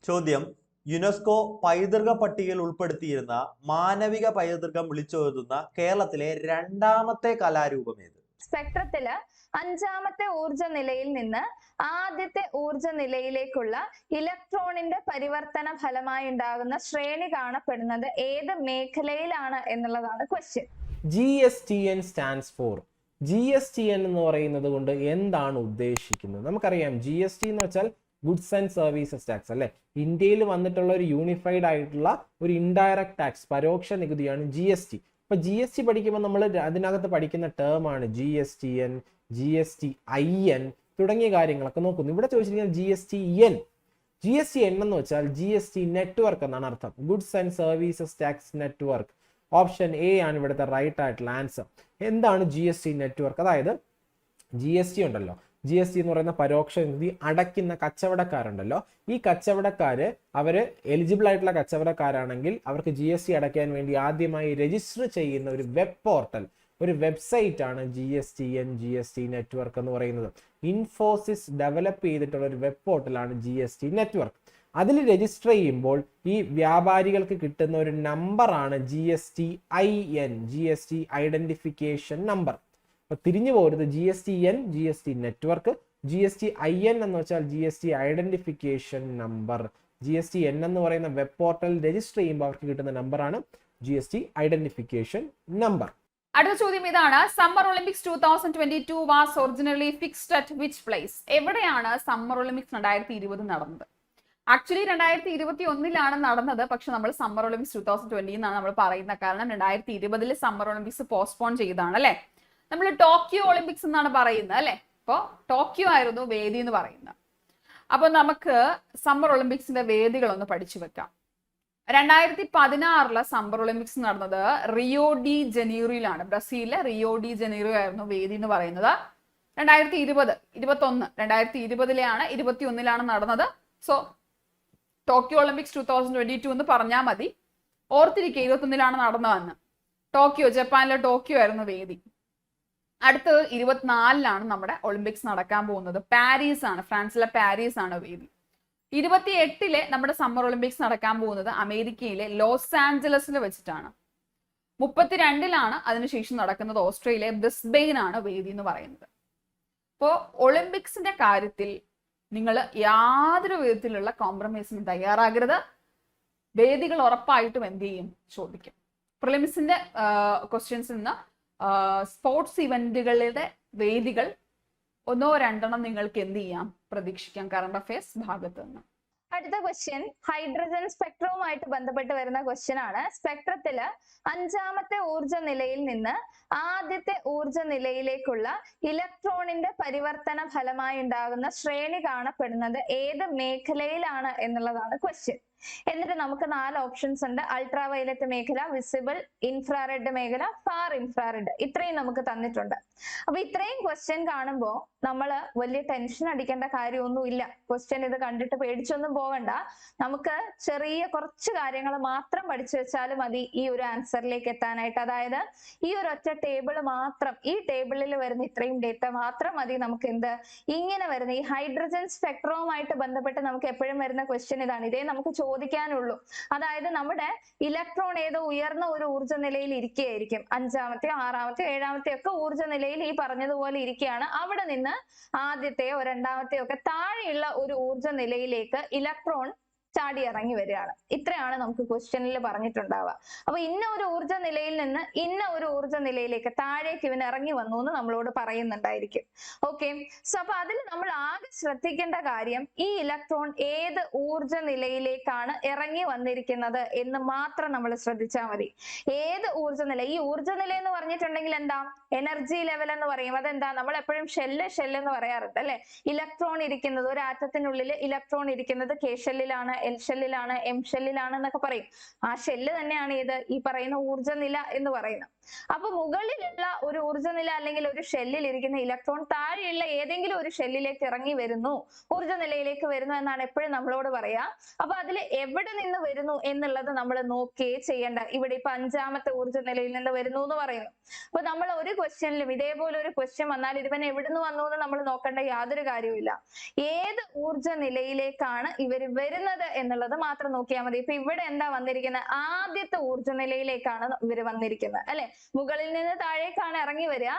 ചോദ്യം: യുനെസ്കോ പൈതൃക പട്ടികയിൽ ഉൾപ്പെടുത്തിയിരുന്ന മാനവിക പൈതൃകം വിളിച്ചോതുന്ന കേരളത്തിലെ രണ്ടാമത്തെ കലാരൂപം ഏത്? സ്പെക്ട്രത്തില് അഞ്ചാമത്തെ ഊർജ നിലയിൽ നിന്ന് ആദ്യത്തെ ഊർജ നിലയിലേക്കുള്ള ഇലക്ട്രോണിന്റെ പരിവർത്തന ഫലമായി ഉണ്ടാകുന്ന ശ്രേണി കാണപ്പെടുന്നത് ഏത് മേഖലയിലാണ് എന്നുള്ളതാണ് question. GSTN stands for. GSTN എന്ന് പറയുന്നത് കൊണ്ട് എന്താണ് ഉദ്ദേശിക്കുന്നത്? നമുക്കറിയാം GST എന്ന് വെച്ചാൽ ഗുഡ്സ് ആൻഡ് സർവീസസ് ടാക്സ് അല്ലെ. ഇന്ത്യയിൽ വന്നിട്ടുള്ള ഒരു യൂണിഫൈഡ് ആയിട്ടുള്ള ഒരു ഇൻഡയറക്ട് ടാക്സ്, പരോക്ഷ നികുതിയാണ് GST. അപ്പൊ GST പഠിക്കുമ്പോൾ നമ്മൾ അതിനകത്ത് പഠിക്കുന്ന ടേമാണ് GSTN, GSTIN തുടങ്ങിയ കാര്യങ്ങളൊക്കെ നോക്കുന്നു. ഇവിടെ ചോദിച്ചിരിക്കുന്നത് GSTN. GSTN എന്ന് വെച്ചാൽ GST നെറ്റ്വർക്ക് എന്നാണ് അർത്ഥം. Goods and services tax network. Option A ആണ് ഇവിടുത്തെ റൈറ്റ് ആയിട്ടുള്ള ആൻസർ. എന്താണ് GST നെറ്റ്വർക്ക്? അതായത് GST ഉണ്ടല്ലോ, GST എന്ന് പറയുന്ന പരോക്ഷ നികുതി അടയ്ക്കുന്ന കച്ചവടക്കാരുണ്ടല്ലോ, ഈ കച്ചവടക്കാര് അവര് എലിജിബിൾ ആയിട്ടുള്ള കച്ചവടക്കാരാണെങ്കിൽ അവർക്ക് GST അടയ്ക്കാൻ വേണ്ടി ആദ്യമായി രജിസ്റ്റർ ചെയ്യുന്ന ഒരു വെബ് പോർട്ടൽ, ഒരു വെബ്സൈറ്റ് ആണ് GSTN, GST നെറ്റ്വർക്ക് എന്ന് പറയുന്നത്. ഇൻഫോസിസ് ഡെവലപ്പ് ചെയ്തിട്ടുള്ള ഒരു വെബ് പോർട്ടലാണ് GST നെറ്റ്വർക്ക്. അതിൽ രജിസ്റ്റർ ചെയ്യുമ്പോൾ ഈ വ്യാപാരികൾക്ക് കിട്ടുന്ന ഒരു നമ്പറാണ് GSTIN, GST ഐഡന്റിഫിക്കേഷൻ നമ്പർ. അപ്പൊ തിരിഞ്ഞു പോരുത്. GSTN GST നെറ്റ്വർക്ക്, GSTIN എന്ന് വെച്ചാൽ GST ഐഡന്റിഫിക്കേഷൻ നമ്പർ. GSTN എന്ന് പറയുന്ന വെബ് പോർട്ടൽ രജിസ്റ്റർ ചെയ്യുമ്പോൾ അവർക്ക് കിട്ടുന്ന നമ്പറാണ് GST ഐഡന്റിഫിക്കേഷൻ നമ്പർ. അടുത്ത ചോദ്യം ഇതാണ്: summer Olympics 2022 was originally fixed at which place? എവിടെയാണ് സമ്മർ ഒളിമ്പിക്സ് 2020 നടന്നത്? ആക്ച്വലി 2021 നടന്നത്, പക്ഷെ നമ്മൾ സമ്മർ ഒളിമ്പിക്സ് 2020 എന്നാണ് നമ്മൾ പറയുന്നത്. കാരണം 2020 സമ്മർ ഒളിമ്പിക്സ് പോസ്റ്റ്പോൺ ചെയ്തതാണ് അല്ലെ. നമ്മൾ ടോക്കിയോ ഒളിമ്പിക്സ് എന്നാണ് പറയുന്നത് അല്ലെ. അപ്പോൾ ടോക്കിയോ ആയിരുന്നു വേദി എന്ന് പറയുന്നത്. അപ്പൊ നമുക്ക് സമ്മർ ഒളിമ്പിക്സിന്റെ വേദികളൊന്ന് പഠിച്ചു വെക്കാം. 2016 സമ്മർ ഒളിമ്പിക്സ് നടന്നത് റിയോ ഡി ജനീറോയിലാണ്. ബ്രസീലിലെ റിയോ ഡി ജനീറോ ആയിരുന്നു വേദി എന്ന് പറയുന്നത്. 2020, 2021, 2020 21 നടന്നത്. സോ ടോക്കിയോ ഒളിമ്പിക്സ് 2022 എന്ന് പറഞ്ഞാൽ മതി. ഓർത്തിരിക്കുക 21 നടന്നതെന്ന്. ടോക്കിയോ, ജപ്പാനിലെ ടോക്കിയോ ആയിരുന്നു വേദി. അടുത്തത് 24 നമ്മുടെ ഒളിമ്പിക്സ് നടക്കാൻ പോകുന്നത് പാരീസ് ആണ്. ഫ്രാൻസിലെ പാരീസ് ആണ് വേദി. 28 നമ്മുടെ സമ്മർ ഒളിമ്പിക്സ് നടക്കാൻ പോകുന്നത് അമേരിക്കയിലെ ലോസ് ആഞ്ചലസിൽ വെച്ചിട്ടാണ്. 32 അതിനുശേഷം നടക്കുന്നത് ഓസ്ട്രേലിയ ബ്രിസ്ബെയിൻ ആണ് വേദി എന്ന് പറയുന്നത്. അപ്പോൾ ഒളിമ്പിക്സിന്റെ കാര്യത്തിൽ നിങ്ങൾ യാതൊരു വിധത്തിലുള്ള കോംപ്രമൈസിനും തയ്യാറാകരുത്. വേദികൾ ഉറപ്പായിട്ടും എന്ത് ചെയ്യും ചോദിക്കും. പ്രിലിംസിന്റെ ക്വസ്റ്റ്യൻസിൽ നിന്ന് സ്പോർട്സ് ഇവന്റുകളുടെ വേദികൾ 1-2 നിങ്ങൾക്ക് എന്ത് ചെയ്യാം പ്രതീക്ഷിക്കാം കറണ്ട് അഫയേഴ്സ് ഭാഗത്ത് നിന്ന്. അടുത്ത ക്വസ്റ്റ്യൻ ഹൈഡ്രജൻ സ്പെക്ട്രവുമായിട്ട് ബന്ധപ്പെട്ട് വരുന്ന ക്വസ്റ്റ്യൻ ആണ്. സ്പെക്ട്രത്തില് അഞ്ചാമത്തെ ഊർജ നിലയിൽ നിന്ന് ആദ്യത്തെ ഊർജ നിലയിലേക്കുള്ള ഇലക്ട്രോണിന്റെ പരിവർത്തന ഫലമായി ഉണ്ടാകുന്ന ശ്രേണി കാണപ്പെടുന്നത് ഏത് മേഖലയിലാണ് എന്നുള്ളതാണ് ക്വസ്റ്റ്യൻ. എന്നിട്ട് നമുക്ക് 4 ഓപ്ഷൻസ് ഉണ്ട്. അൾട്രാ വയലറ്റ് മേഖല, വിസിബിൾ, ഇൻഫ്രാറെഡ് മേഖല, ഫാർ ഇൻഫ്രാറെഡ്. ഇത്രയും നമുക്ക് തന്നിട്ടുണ്ട്. അപ്പൊ ഇത്രയും ക്വസ്റ്റ്യൻ കാണുമ്പോൾ നമ്മൾ വലിയ ടെൻഷൻ അടിക്കേണ്ട കാര്യമൊന്നുമില്ല. ക്വസ്റ്റ്യൻ ഇത് കണ്ടിട്ട് പേടിച്ചൊന്നും പോകണ്ട. നമുക്ക് ചെറിയ കുറച്ച് കാര്യങ്ങൾ മാത്രം പഠിച്ചു വെച്ചാൽ മതി ഈ ഒരു ആൻസറിലേക്ക് എത്താനായിട്ട്. അതായത് ഈ ഒരു ഒറ്റ ടേബിൾ മാത്രം, ഈ ടേബിളിൽ വരുന്ന ഇത്രയും ഡേറ്റ മാത്രം മതി നമുക്ക് എന്ത് ഇങ്ങനെ വരുന്ന ഈ ഹൈഡ്രജൻ സ്പെക്ട്രവുമായിട്ട് ബന്ധപ്പെട്ട് നമുക്ക് എപ്പോഴും വരുന്ന ക്വസ്റ്റ്യൻ ഇതാണ്. ഇതേ നമുക്ക് ചോദിക്കാനുള്ളൂ. അതായത് നമ്മുടെ ഇലക്ട്രോൺ ഏതോ ഉയർന്ന ഒരു ഊർജ്ജ നിലയിൽ ഇരിക്കുകയായിരിക്കും. 5-മത്തെയോ 6-മത്തെയോ 7-മത്തെയോ ഒക്കെ ഊർജ്ജ നിലയിൽ ഈ പറഞ്ഞതുപോലെ ഇരിക്കുകയാണ്. അവിടെ നിന്ന് ആദ്യത്തെയോ 2-മത്തെയോ ഒക്കെ താഴെയുള്ള ഒരു ഊർജ്ജ നിലയിലേക്ക് ഇലക്ട്രോൺ ചാടി ഇറങ്ങി വരികയാണ്. ഇത്രയാണ് നമുക്ക് ക്വസ്റ്റ്യനിൽ പറഞ്ഞിട്ടുണ്ടാവുക. അപ്പൊ ഇന്ന ഒരു ഊർജ്ജ നിലയിൽ നിന്ന് ഇന്ന ഒരു ഊർജ്ജ നിലയിലേക്ക് താഴേക്ക് ഇവൻ ഇറങ്ങി വന്നു എന്ന് നമ്മളോട് പറയുന്നുണ്ടായിരിക്കും. ഓക്കെ, സോ അപ്പൊ അതിൽ നമ്മൾ ആകെ ശ്രദ്ധിക്കേണ്ട കാര്യം ഈ ഇലക്ട്രോൺ ഏത് ഊർജ്ജ നിലയിലേക്കാണ് ഇറങ്ങി വന്നിരിക്കുന്നത് എന്ന് മാത്രം നമ്മൾ ശ്രദ്ധിച്ചാൽ മതി. ഏത് ഊർജ്ജ നില, ഈ ഊർജ്ജ നില എന്ന് പറഞ്ഞിട്ടുണ്ടെങ്കിൽ എന്താ, എനർജി ലെവൽ എന്ന് പറയും. അതെന്താ, നമ്മൾ എപ്പോഴും ഷെല്ല് എന്ന് പറയാറുണ്ട് അല്ലെ. ഇലക്ട്രോൺ ഇരിക്കുന്നത്, ഒരു ആറ്റത്തിനുള്ളിൽ ഇലക്ട്രോൺ ഇരിക്കുന്നത് കെ ഷെല്ലിലാണ്, എൽ ഷെല്ലിലാണ്, എം ഷെല്ലിലാണ് എന്നൊക്കെ പറയും. ആ ഷെല്ല് തന്നെയാണ് ഇത് ഈ പറയുന്ന ഊർജ്ജ നില എന്ന് പറയുന്നത്. അപ്പൊ മുകളിലുള്ള ഒരു ഊർജ്ജനില അല്ലെങ്കിൽ ഒരു ഷെല്ലിൽ ഇരിക്കുന്ന ഇലക്ട്രോൺ താഴെയുള്ള ഏതെങ്കിലും ഒരു ഷെല്ലിലേക്ക് ഇറങ്ങി വരുന്നു, ഊർജ്ജനിലയിലേക്ക് വരുന്നു എന്നാണ് എപ്പോഴും നമ്മളോട് പറയാ. അപ്പൊ അതിൽ എവിടെ നിന്ന് വരുന്നു എന്നുള്ളത് നമ്മൾ നോക്കിയേ ചെയ്യേണ്ട. ഇവിടെ ഇപ്പൊ 5ാമത്തെ ഊർജ്ജനിലയിൽ നിന്ന് വരുന്നു എന്ന് പറയുന്നു. അപ്പൊ നമ്മൾ ഒരു ക്വസ്റ്റ്യനിലും ഇതേപോലെ ഒരു ക്വസ്റ്റ്യൻ വന്നാൽ ഇവൻ എവിടുന്ന് വന്നു എന്ന് നമ്മൾ നോക്കേണ്ട യാതൊരു കാര്യവുമില്ല. ഏത് ഊർജ്ജ നിലയിലേക്കാണ് ഇവർ വരുന്നത് എന്നുള്ളത് മാത്രം നോക്കിയാൽ മതി. ഇപ്പൊ ഇവിടെ എന്താ വന്നിരിക്കുന്നത്? ആദ്യത്തെ ഊർജ്ജ നിലയിലേക്കാണ് ഇവർ വന്നിരിക്കുന്നത് അല്ലെ. മുകളിൽ നിന്ന് താഴേക്കാണ് ഇറങ്ങി വരിക,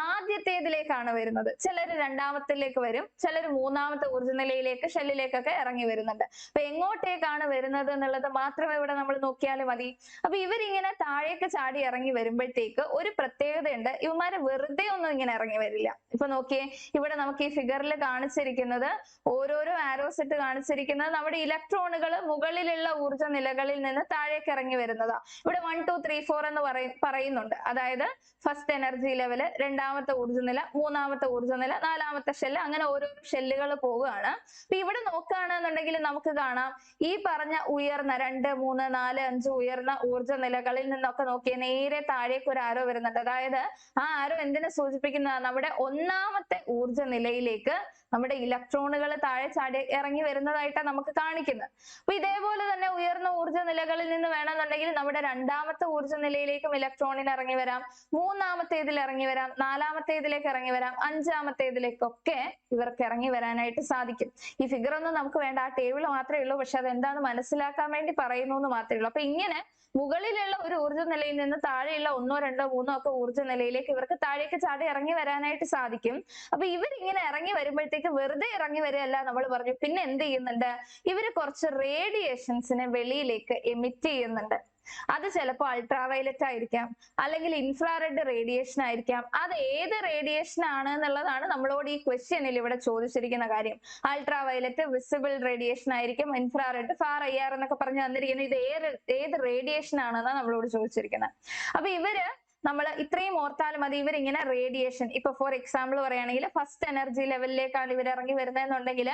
ആദ്യത്തേതിലേക്കാണ് വരുന്നത്. ചിലർ 2ാമത്തിലേക്ക് വരും, ചിലർ 3ാമത്തെ ഊർജ്ജ നിലയിലേക്ക് ഷെല്ലിലേക്കൊക്കെ ഇറങ്ങി വരുന്നുണ്ട്. അപ്പൊ എങ്ങോട്ടേക്കാണ് വരുന്നത് എന്നുള്ളത് മാത്രം ഇവിടെ നമ്മൾ നോക്കിയാൽ മതി. അപ്പൊ ഇവരിങ്ങനെ താഴേക്ക് ചാടി ഇറങ്ങി വരുമ്പോഴത്തേക്ക് ഒരു പ്രത്യേകതയുണ്ട്, ഇവന്മാര് വെറുതെ ഒന്നും ഇങ്ങനെ ഇറങ്ങി വരില്ല. ഇപ്പൊ നോക്കിയേ, ഇവിടെ നമുക്ക് ഈ ഫിഗറിൽ കാണിച്ചിരിക്കുന്നത് ഓരോരോ ആരോസ് ഇട്ട് കാണിച്ചിരിക്കുന്നത് നമ്മുടെ ഇലക്ട്രോണുകൾ മുകളിലുള്ള ഊർജ്ജ നിലകളിൽ നിന്ന് താഴേക്ക് ഇറങ്ങി വരുന്നതാ. ഇവിടെ 1 2 3 4 എന്ന് പറയുന്നുണ്ട്. അതായത് ഫസ്റ്റ് എനർജി ലെവല്, 2ാമത്തെ ഊർജ്ജനില, 3ാമത്തെ ഊർജ്ജനില, 4ാമത്തെ ഷെല്ല്, അങ്ങനെ ഓരോ ഷെല്ലുകൾ പോവുകയാണ്. അപ്പൊ ഇവിടെ നോക്കുകയാണെന്നുണ്ടെങ്കിൽ നമുക്ക് കാണാം ഈ പറഞ്ഞ ഉയർന്ന 2 3 4 5 ഉയർന്ന ഊർജ്ജ നിലകളിൽ നിന്നൊക്കെ നോക്കിയാൽ നേരെ താഴേക്ക് ഒരു ആരോ വരുന്നുണ്ട്. അതായത് ആ ആരോ എന്തിനെ സൂചിപ്പിക്കുന്നതാണ്? നമ്മുടെ 1ാമത്തെ ഊർജ്ജ നിലയിലേക്ക് നമ്മുടെ ഇലക്ട്രോണുകൾ താഴെ ചാടി ഇറങ്ങി വരുന്നതായിട്ടാണ് നമുക്ക് കാണിക്കുന്നത്. അപ്പൊ ഇതേപോലെ തന്നെ ഉയർന്ന ഊർജ്ജ നിലകളിൽ നിന്ന് വേണമെന്നുണ്ടെങ്കിൽ നമ്മുടെ 2ാമത്തെ ഊർജ്ജ നിലയിലേക്കും ഇലക്ട്രോണിന് ഇറങ്ങി വരാം, 3ാമത്തേതിൽ ഇറങ്ങി വരാം, 4ാമത്തേതിലേക്ക് ഇറങ്ങി വരാം, 5ാമത്തേതിലേക്കൊക്കെ ഇവർക്ക് ഇറങ്ങി വരാനായിട്ട് സാധിക്കും. ഈ ഫിഗർ ഒന്നും നമുക്ക് വേണ്ട, ആ ടേബിൾ മാത്രമേ ഉള്ളൂ. പക്ഷെ അത് എന്താണ് മനസ്സിലാക്കാൻ വേണ്ടി പറയുന്നു എന്ന് മാത്രമേ ഉള്ളൂ. അപ്പൊ ഇങ്ങനെ മുകളിലുള്ള ഒരു ഊർജ്ജ നിലയിൽ നിന്ന് താഴെയുള്ള 1 2 3 ഒക്കെ ഊർജ്ജ നിലയിലേക്ക് ഇവർക്ക് താഴേക്ക് ചാടി ഇറങ്ങി വരാനായിട്ട് സാധിക്കും. അപ്പൊ ഇവരിങ്ങനെ ഇറങ്ങി വരുമ്പോഴത്തേക്ക് വെറുതെ ഇറങ്ങി വരികയല്ല നമ്മൾ പറഞ്ഞു, പിന്നെ എന്ത് ചെയ്യുന്നുണ്ട്? ഇവര് കുറച്ച് റേഡിയേഷൻസിനെ വെളിയിലേക്ക് എമിറ്റ് ചെയ്യുന്നുണ്ട്. അത് ചിലപ്പോൾ അൾട്രാവയലറ്റ് ആയിരിക്കാം, അല്ലെങ്കിൽ ഇൻഫ്രാറെഡ് റേഡിയേഷൻ ആയിരിക്കാം. അത് ഏത് റേഡിയേഷൻ ആണ് എന്നുള്ളതാണ് നമ്മളോട് ഈ ക്വസ്റ്റ്യനിൽ ഇവിടെ ചോദിച്ചിരിക്കുന്ന കാര്യം. അൾട്രാവയലറ്റ് വിസിബിൾ റേഡിയേഷൻ ആയിരിക്കും, ഇൻഫ്രാറെഡ് ഫാർ IR എന്നൊക്കെ പറഞ്ഞ് തന്നിരിക്കുന്നത്. ഇത് ഏത് റേഡിയേഷൻ ആണെന്നാണ് നമ്മളോട് ചോദിച്ചിരിക്കുന്നത്. അപ്പൊ ഇവര് നമ്മൾ ഇത്രയും ഓർത്താൽ മതി. ഇവരിങ്ങനെ റേഡിയേഷൻ, ഇപ്പൊ ഫോർ എക്സാമ്പിൾ പറയുകയാണെങ്കിൽ ഫസ്റ്റ് എനർജി ലെവലിലേക്കാണ് ഇവർ ഇറങ്ങി വരുന്നതെന്നുണ്ടെങ്കിൽ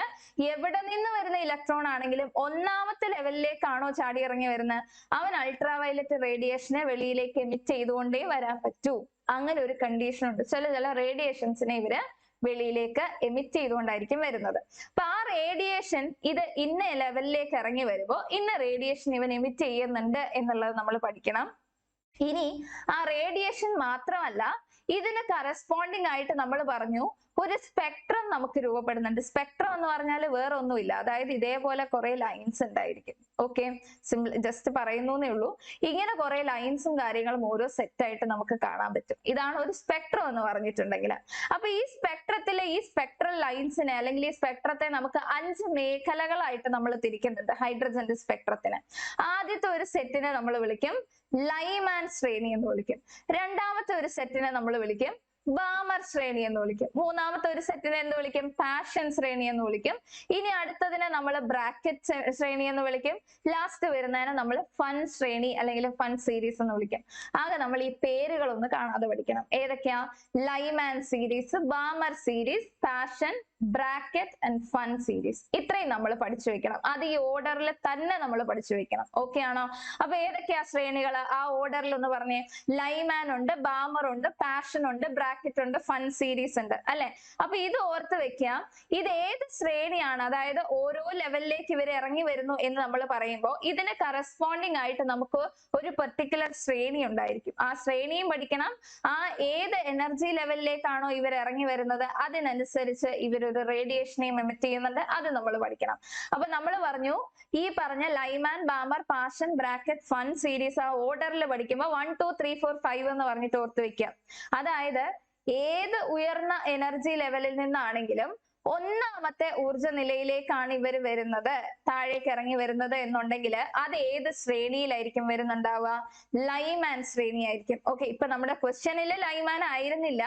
എവിടെ നിന്ന് വരുന്ന ഇലക്ട്രോൺ ആണെങ്കിലും 1ാമത്തെ ലെവലിലേക്കാണോ ചാടി ഇറങ്ങി വരുന്നത്, അവൻ അൾട്രാവയലറ്റ് റേഡിയേഷനെ വെളിയിലേക്ക് എമിറ്റ് ചെയ്തുകൊണ്ടേ വരാൻ പറ്റൂ. അങ്ങനെ ഒരു കണ്ടീഷൻ ഉണ്ട്. ചില റേഡിയേഷൻസിനെ ഇവര് വെളിയിലേക്ക് എമിറ്റ് ചെയ്തുകൊണ്ടായിരിക്കും വരുന്നത്. അപ്പൊ ആ റേഡിയേഷൻ ഇത് ഇന്ന ലെവലിലേക്ക് ഇറങ്ങി വരുമ്പോൾ ഇന്ന റേഡിയേഷൻ ഇവൻ എമിറ്റ് ചെയ്യുന്നുണ്ട് എന്നുള്ളത് നമ്മൾ പഠിക്കണം. ഇനി ആ റേഡിയേഷൻ മാത്രമല്ല, ഇതിന് കറസ്പോണ്ടിങ് ആയിട്ട് നമ്മൾ പറഞ്ഞു ഒരു സ്പെക്ട്രം നമുക്ക് രൂപപ്പെടുന്നുണ്ട്. സ്പെക്ട്രം എന്ന് പറഞ്ഞാൽ വേറെ ഒന്നുമില്ല, അതായത് ഇതേപോലെ കുറെ ലൈൻസ് ഉണ്ടായിരിക്കും. ഓക്കെ, സിമ്പിൾ ജസ്റ്റ് പറയുന്നേ ഉള്ളൂ. ഇങ്ങനെ കുറെ ലൈൻസും കാര്യങ്ങളും ഓരോ സെറ്റ് ആയിട്ട് നമുക്ക് കാണാൻ പറ്റും. ഇതാണ് ഒരു സ്പെക്ട്രം എന്ന് പറഞ്ഞിട്ടുണ്ടെങ്കിൽ. അപ്പൊ ഈ സ്പെക്ട്രത്തിലെ ഈ സ്പെക്ട്രൽ ലൈൻസിനെ അല്ലെങ്കിൽ ഈ സ്പെക്ട്രത്തെ നമുക്ക് 5 മേഖലകളായിട്ട് നമ്മൾ തിരിക്കുന്നുണ്ട്. ഹൈഡ്രജന്റെ സ്പെക്ട്രത്തിന് ആദ്യത്തെ ഒരു സെറ്റിനെ നമ്മൾ വിളിക്കും ലൈമാൻ ശ്രേണി എന്ന് വിളിക്കും. 2ാമത്തെ ഒരു സെറ്റിനെ നമ്മൾ വിളിക്കും ബാമർ ശ്രേണി എന്ന് വിളിക്കും. 3ാമത്തെ ഒരു സെറ്റിനെ എന്ത് വിളിക്കും? പാഷൻ ശ്രേണി എന്ന് വിളിക്കും. ഇനി അടുത്തതിനെ നമ്മൾ ബ്രാക്കറ്റ് ശ്രേണി എന്ന് വിളിക്കും. ലാസ്റ്റ് വരുന്നതിനെ നമ്മൾ ഫൺ ശ്രേണി അല്ലെങ്കിൽ ഫൺ സീരീസ് എന്ന് വിളിക്കും. ആകെ നമ്മൾ ഈ പേരുകളൊന്ന് കാണാതെ പഠിക്കണം. ഏതൊക്കെയാ? Lyman series, Balmer series, passion, bracket and fun series. ഇത്രയും നമ്മൾ പഠിച്ചു വെക്കണം. അത് ഈ ഓർഡറിൽ തന്നെ നമ്മൾ പഠിച്ചു വെക്കണം. ഓക്കെ ആണോ? അപ്പൊ ഏതൊക്കെയാ ശ്രേണികൾ? ആ ഓർഡറിൽ ഒന്ന് പറഞ്ഞേ. ലൈമാൻ ഉണ്ട്, ബാമർ ഉണ്ട്, പാഷൻ ഉണ്ട്, ബ്രാക്കറ്റ് ഉണ്ട്, ഫൺ സീരീസ് ഉണ്ട് അല്ലെ. അപ്പൊ ഇത് ഓർത്ത് വെക്കാം. ഇത് ഏത് ശ്രേണിയാണ്, അതായത് ഓരോ ലെവലിലേക്ക് ഇവർ ഇറങ്ങി വരുന്നു എന്ന് നമ്മൾ പറയുമ്പോൾ ഇതിന് കറസ്പോണ്ടിങ് ആയിട്ട് നമുക്ക് ഒരു പെർട്ടിക്കുലർ ശ്രേണി ഉണ്ടായിരിക്കും. ആ ശ്രേണിയും പഠിക്കണം. ആ ഏത് എനർജി ലെവലിലേക്കാണോ ഇവർ ഇറങ്ങി വരുന്നത് അതിനനുസരിച്ച് ഇവരൊരു റേഡിയേഷനെയും എമിറ്റ് ചെയ്യുന്നുണ്ട്. അത് നമ്മൾ പഠിക്കണം. അപ്പൊ നമ്മൾ പറഞ്ഞു ഈ പറഞ്ഞ Lyman, Balmer, passion, bracket, fun series ആ ഓർഡറിൽ പഠിക്കുമ്പോൾ 1 2 3 4 5 എന്ന് പറഞ്ഞിട്ട് ഓർത്ത് വെക്കാം. അതായത് ഏത് ഉയർന്ന എനർജി ലെവലിൽ നിന്നാണെങ്കിലും 1ാമത്തെ ഊർജ്ജ നിലയിലേക്കാണ് ഇവർ വരുന്നത്, താഴേക്ക് ഇറങ്ങി വരുന്നത് എന്നുണ്ടെങ്കിൽ അത് ഏത് ശ്രേണിയിലായിരിക്കും വരുന്നുണ്ടാവുക? ലൈമാൻ ശ്രേണി ആയിരിക്കും. ഓക്കെ, ഇപ്പൊ നമ്മുടെ ക്വസ്റ്റ്യനിൽ ലൈമാൻ ആയിരുന്നില്ല,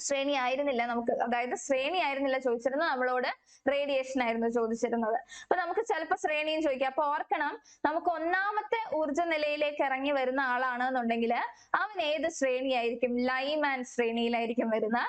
ശ്രേണി ആയിരുന്നില്ല നമുക്ക്, അതായത് ശ്രേണി ആയിരുന്നില്ല ചോദിച്ചിരുന്നത്, നമ്മളോട് റേഡിയേഷൻ ആയിരുന്നു ചോദിച്ചിരുന്നത്. അപ്പൊ നമുക്ക് ചിലപ്പോൾ ശ്രേണിയും ചോദിക്കാം. അപ്പൊ ഓർക്കണം, നമുക്ക് ഒന്നാമത്തെ ഊർജ്ജ നിലയിലേക്ക് ഇറങ്ങി വരുന്ന ആളാണെന്നുണ്ടെങ്കിൽ അവൻ ഏത് ശ്രേണിയായിരിക്കും? ലൈമാൻ ശ്രേണിയിലായിരിക്കും വരുന്ന.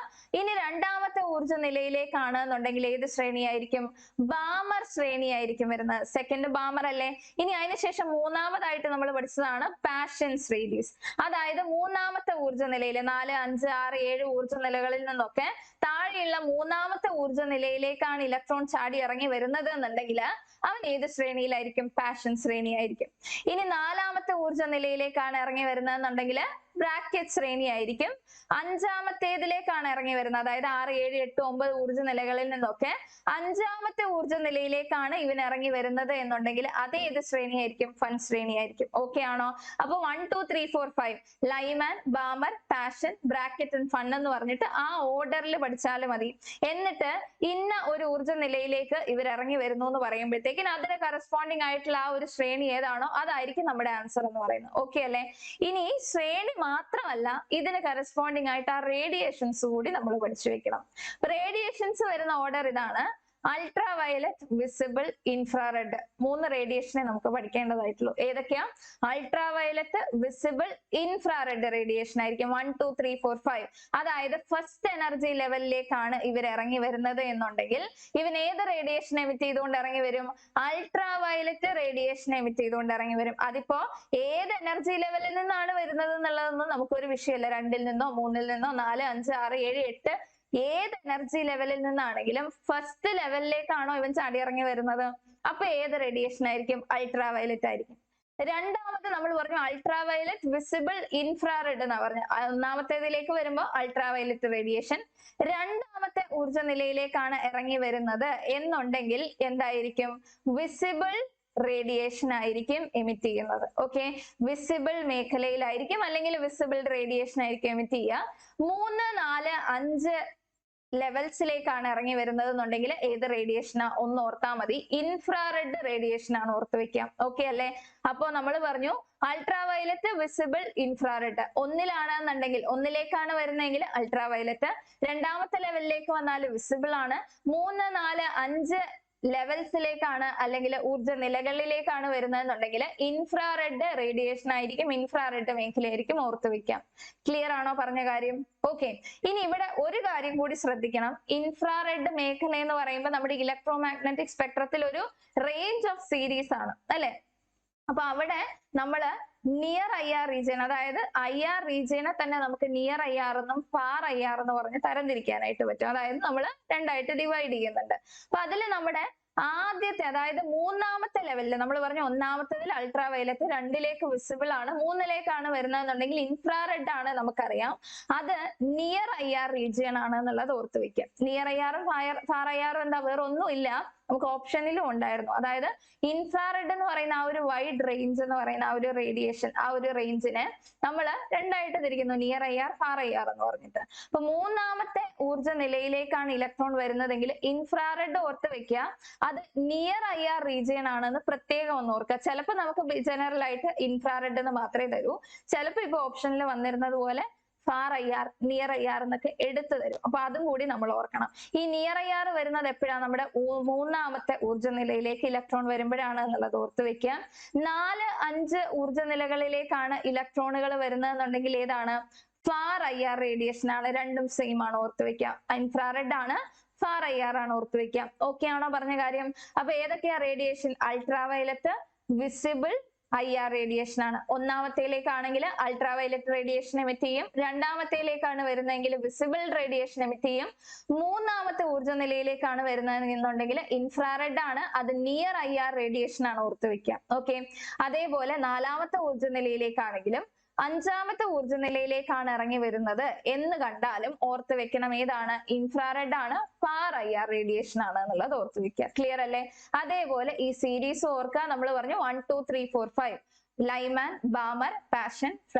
ഇനി രണ്ടാമത്തെ ഊർജ്ജ നിലയിലേക്കാണ് എന്നുണ്ടെങ്കിൽ ഏത് ശ്രേണിയായിരിക്കും? ബാമർ ശ്രേണിയായിരിക്കും വരുന്നത്. സെക്കൻഡ് ബാമർ അല്ലേ? ഇനി അതിനുശേഷം മൂന്നാമതായിട്ട് നമ്മൾ പഠിച്ചതാണ് പാഷൻസ് റേഡിയസ്. അതായത് മൂന്നാമത്തെ ഊർജ്ജ നിലയിലെ 4, 5, 6, 7 ഊർജ്ജ നിലകളിൽ നിന്നൊക്കെ താഴെയുള്ള മൂന്നാമത്തെ ഊർജ്ജ നിലയിലേക്കാണ് ഇലക്ട്രോൺ ചാടി ഇറങ്ങി വരുന്നത് എന്നുണ്ടെങ്കിൽ അവൻ ഏത് ശ്രേണിയിലായിരിക്കും? പാഷൻ ശ്രേണിയായിരിക്കും. ഇനി നാലാമത്തെ ഊർജ്ജ നിലയിലേക്കാണ് ഇറങ്ങി വരുന്നതെന്നുണ്ടെങ്കിൽ ബ്രാക്കറ്റ് ശ്രേണി ആയിരിക്കും. അഞ്ചാമത്തേതിലേക്കാണ് ഇറങ്ങി വരുന്നത്, അതായത് 6, 7, 8, 9 ഊർജ്ജ നിലകളിൽ നിന്നൊക്കെ അഞ്ചാമത്തെ ഊർജ്ജ നിലയിലേക്കാണ് ഇവൻ ഇറങ്ങി വരുന്നത് എന്നുണ്ടെങ്കിൽ അത് ഏത് ശ്രേണിയായിരിക്കും? ഫൺ ശ്രേണിയായിരിക്കും. ഓക്കെ ആണോ? അപ്പൊ 1, 2, 3, 4, 5 Lyman, Balmer, passion, bracket and fun എന്ന് പറഞ്ഞിട്ട് ആ ഓർഡറിൽ പഠിച്ചാലും മതി. എന്നിട്ട് ഇന്ന ഒരു ഊർജ്ജ നിലയിലേക്ക് ഇവർ ഇറങ്ങി വരുന്നു എന്ന് പറയുമ്പോഴത്തേക്കിന് അതിന് കറസ്പോണ്ടിങ് ആയിട്ടുള്ള ആ ഒരു ശ്രേണി ഏതാണോ അതായിരിക്കും നമ്മുടെ ആൻസർ എന്ന് പറയുന്നത്. ഓക്കെ അല്ലെ? ഇനി ശ്രേണി മാത്രമല്ല, ഇതിന് കറസ്പോണ്ടിങ് ആയിട്ട് ആ റേഡിയേഷൻസ് കൂടി നമ്മൾ പഠിച്ചു വെക്കണം. റേഡിയേഷൻസ് വരുന്ന ഓർഡർ ഇതാണ്: അൾട്രാ വയലറ്റ്, വിസിബിൾ, ഇൻഫ്രാറെഡ്. 3 റേഡിയേഷനെ നമുക്ക് പഠിക്കേണ്ടതായിട്ടുള്ളൂ. ഏതൊക്കെയാ? Ultra violet, visible, infrared radiation ആയിരിക്കും. 1, 2, 3, 4, 5. അതായത് ഫസ്റ്റ് എനർജി ലെവലിലേക്കാണ് ഇവർ ഇറങ്ങി വരുന്നത് എന്നുണ്ടെങ്കിൽ ഇവൻ ഏത് റേഡിയേഷൻ എമിറ്റ് ചെയ്തുകൊണ്ട് ഇറങ്ങി വരും? അൾട്രാ വയലറ്റ് റേഡിയേഷൻ എമിറ്റ് ചെയ്തുകൊണ്ട് ഇറങ്ങി വരും. അതിപ്പോ ഏത് എനർജി ലെവലിൽ നിന്നാണ് വരുന്നത് എന്നുള്ളതൊന്നും നമുക്കൊരു വിഷയമല്ല. 2ൽ നിന്നോ 3ൽ നിന്നോ 4, 5, 6, 7, 8 ഏത് എനർജി ലെവലിൽ നിന്നാണെങ്കിലും ഫസ്റ്റ് ലെവലിലേക്കാണോ ഇവൻ ചാടി ഇറങ്ങി വരുന്നത്? അപ്പൊ ഏത് റേഡിയേഷൻ ആയിരിക്കും? അൾട്രാ വയലറ്റ് ആയിരിക്കും. രണ്ടാമത്തെ നമ്മൾ പറഞ്ഞു അൾട്രാ വയലറ്റ്, വിസിബിൾ, ഇൻഫ്രാറെഡ് എന്നാ പറഞ്ഞു. ഒന്നാമത്തേതിലേക്ക് വരുമ്പോൾ അൾട്രാ വയലറ്റ് റേഡിയേഷൻ. രണ്ടാമത്തെ ഊർജ്ജ നിലയിലേക്കാണ് ഇറങ്ങി വരുന്നത് എന്നുണ്ടെങ്കിൽ എന്തായിരിക്കും? വിസിബിൾ റേഡിയേഷൻ ആയിരിക്കും എമിറ്റ് ചെയ്യുന്നത്. ഓക്കെ, വിസിബിൾ മേഖലയിലായിരിക്കും അല്ലെങ്കിൽ വിസിബിൾ റേഡിയേഷൻ ആയിരിക്കും എമിറ്റ് ചെയ്യുക. 3, 4, 5 ലെവൽസിലേക്കാണ് ഇറങ്ങി വരുന്നത് എന്നുണ്ടെങ്കിൽ ഏത് റേഡിയേഷനാ? ഒന്ന് ഓർത്താൽ മതി, ഇൻഫ്രാറെഡ് റേഡിയേഷൻ ആണ് ഓർത്ത് വെക്കാം. ഓക്കെ അല്ലെ? അപ്പോ നമ്മൾ പറഞ്ഞു അൾട്രാ വയലറ്റ്, വിസിബിൾ, ഇൻഫ്രാറെഡ്. ഒന്നിലാണെന്നുണ്ടെങ്കിൽ ഒന്നിലേക്കാണ് വരുന്നതെങ്കിൽ അൾട്രാ വയലറ്റ്, രണ്ടാമത്തെ ലെവലിലേക്ക് വന്നാൽ വിസിബിൾ ആണ്. 3, 4, 5 ലെവൽസിലേക്കാണ് അല്ലെങ്കിൽ ഊർജ്ജ നിലകളിലേക്കാണ് വരുന്നതെന്നുണ്ടെങ്കിൽ ഇൻഫ്രാറെഡ് റേഡിയേഷൻ ആയിരിക്കും, ഇൻഫ്രാറെഡ് മേഖലയായിരിക്കും. ഓർത്ത് വെക്കാം. ക്ലിയർ ആണോ പറഞ്ഞ കാര്യം? ഓക്കെ, ഇനി ഇവിടെ ഒരു കാര്യം കൂടി ശ്രദ്ധിക്കണം. ഇൻഫ്രാറെഡ് മേഖല എന്ന് പറയുമ്പോൾ നമ്മുടെ ഇലക്ട്രോ മാഗ്നറ്റിക് സ്പെക്ട്രത്തിൽ ഒരു റേഞ്ച് ഓഫ് സീരീസ് ആണ് അല്ലെ? അപ്പൊ അവിടെ നമ്മള് നിയർ IR റീജിയൻ, അതായത് IR റീജിയനെ തന്നെ നമുക്ക് നിയർ IR എന്നും ഫാർ IR എന്ന് പറഞ്ഞ് തരംതിരിക്കാനായിട്ട് പറ്റും. അതായത് നമ്മൾ രണ്ടായിട്ട് ഡിവൈഡ് ചെയ്യുന്നുണ്ട്. അപ്പൊ അതിൽ നമ്മുടെ ആദ്യത്തെ, അതായത് മൂന്നാമത്തെ ലെവലിൽ നമ്മൾ പറഞ്ഞു ഒന്നാമത്തേതിൽ അൾട്രാ വയലറ്റ്, 2ലേക്ക് വിസിബിൾ ആണ്, 3ലേക്കാണ് വരുന്നതെന്നുണ്ടെങ്കിൽ ഇൻഫ്രാറെഡ് ആണ് നമുക്കറിയാം. അത് നിയർ IR റീജിയൻ ആണ് എന്നുള്ളത് ഓർത്ത് വെക്കാം. നിയർ IRും ഫാർ IRും എന്താ? വേറെ ഒന്നുമില്ല, നമുക്ക് ഓപ്ഷനിലും ഉണ്ടായിരുന്നു. അതായത് ഇൻഫ്രാറെഡ് എന്ന് പറയുന്ന ആ ഒരു വൈഡ് റേഞ്ച് എന്ന് പറയുന്ന ആ ഒരു റേഡിയേഷൻ, ആ ഒരു റേഞ്ചിനെ നമ്മൾ രണ്ടായിട്ട് തിരിക്കുന്നു, നിയർ IR, ഫാർ IR എന്ന് പറഞ്ഞിട്ട്. അപ്പൊ മൂന്നാമത്തെ ഊർജ്ജ നിലയിലേക്കാണ് ഇലക്ട്രോൺ വരുന്നതെങ്കിൽ ഇൻഫ്രാറെഡ് ഓർത്ത് വെക്കുക, അത് നിയർ IR റീജിയൻ ആണെന്ന് പ്രത്യേകം ഒന്ന് ഓർക്കുക. ചിലപ്പോൾ നമുക്ക് ജനറൽ ആയിട്ട് ഇൻഫ്രാറെഡ് എന്ന് മാത്രമേ തരൂ, ചിലപ്പോൾ ഇപ്പൊ ഓപ്ഷനിൽ വന്നിരുന്നത് പോലെ ഫാർ IR, നിയർ IR എന്നൊക്കെ എടുത്തു തരും. അപ്പൊ അതും കൂടി നമ്മൾ ഓർക്കണം. ഈ നിയർ IR വരുന്നത് എപ്പോഴാണ്? നമ്മുടെ മൂന്നാമത്തെ ഊർജ്ജ നിലയിലേക്ക് ഇലക്ട്രോൺ വരുമ്പോഴാണ് എന്നുള്ളത് ഓർത്ത് വെക്കുക. 4, 5 ഊർജ്ജ നിലകളിലേക്കാണ് ഇലക്ട്രോണുകൾ വരുന്നതെന്നുണ്ടെങ്കിൽ ഏതാണ്? ഫാർ IR റേഡിയേഷൻ ആണ്. രണ്ടും സെയിം ആണ്, ഓർത്ത് വെക്കുക. ഇൻഫ്രാറെഡ് ആണ്, ഫാർ IR ആണ്, ഓർത്ത് വെക്കാം. ഓക്കെ ആണോ പറഞ്ഞ കാര്യം? അപ്പൊ ഏതൊക്കെയാ radiation? Ultra violet, visible, IR radiation ആണ്. ഒന്നാമത്തേലേക്കാണെങ്കിൽ അൾട്രാ വയലറ്റ് റേഡിയേഷൻ എമിറ്റ് ചെയ്യും, രണ്ടാമത്തേലേക്കാണ് വരുന്നതെങ്കിൽ വിസിബിൾ റേഡിയേഷൻ എമിറ്റ് ചെയ്യും, മൂന്നാമത്തെ ഊർജ്ജ നിലയിലേക്കാണ് വരുന്നതെന്നുണ്ടെങ്കിൽ ഇൻഫ്രാറെഡ് ആണ്, അത് നിയർ IR റേഡിയേഷൻ ആണ്, ഓർത്ത് വെക്കാം. ഓക്കെ, അതേപോലെ നാലാമത്തെ ഊർജ്ജ നിലയിലേക്കാണെങ്കിലും അഞ്ചാമത്തെ ഊർജ്ജ നിലയിലേക്കാണ് ഇറങ്ങി വരുന്നത് എന്ന് കണ്ടാലും ഓർത്ത് വെക്കണം, ഏതാണ്? ഇൻഫ്രാറെഡ് ആണ്, ഫാർ IR റേഡിയേഷൻ ആണ് എന്നുള്ളത് ഓർത്ത് വെക്കുക. ക്ലിയർ അല്ലേ? അതേപോലെ ഈ സീരീസ് ഓർക്കുക. നമ്മൾ പറഞ്ഞു 1, 2, 3, 4, 5 Lyman, Balmer, passion,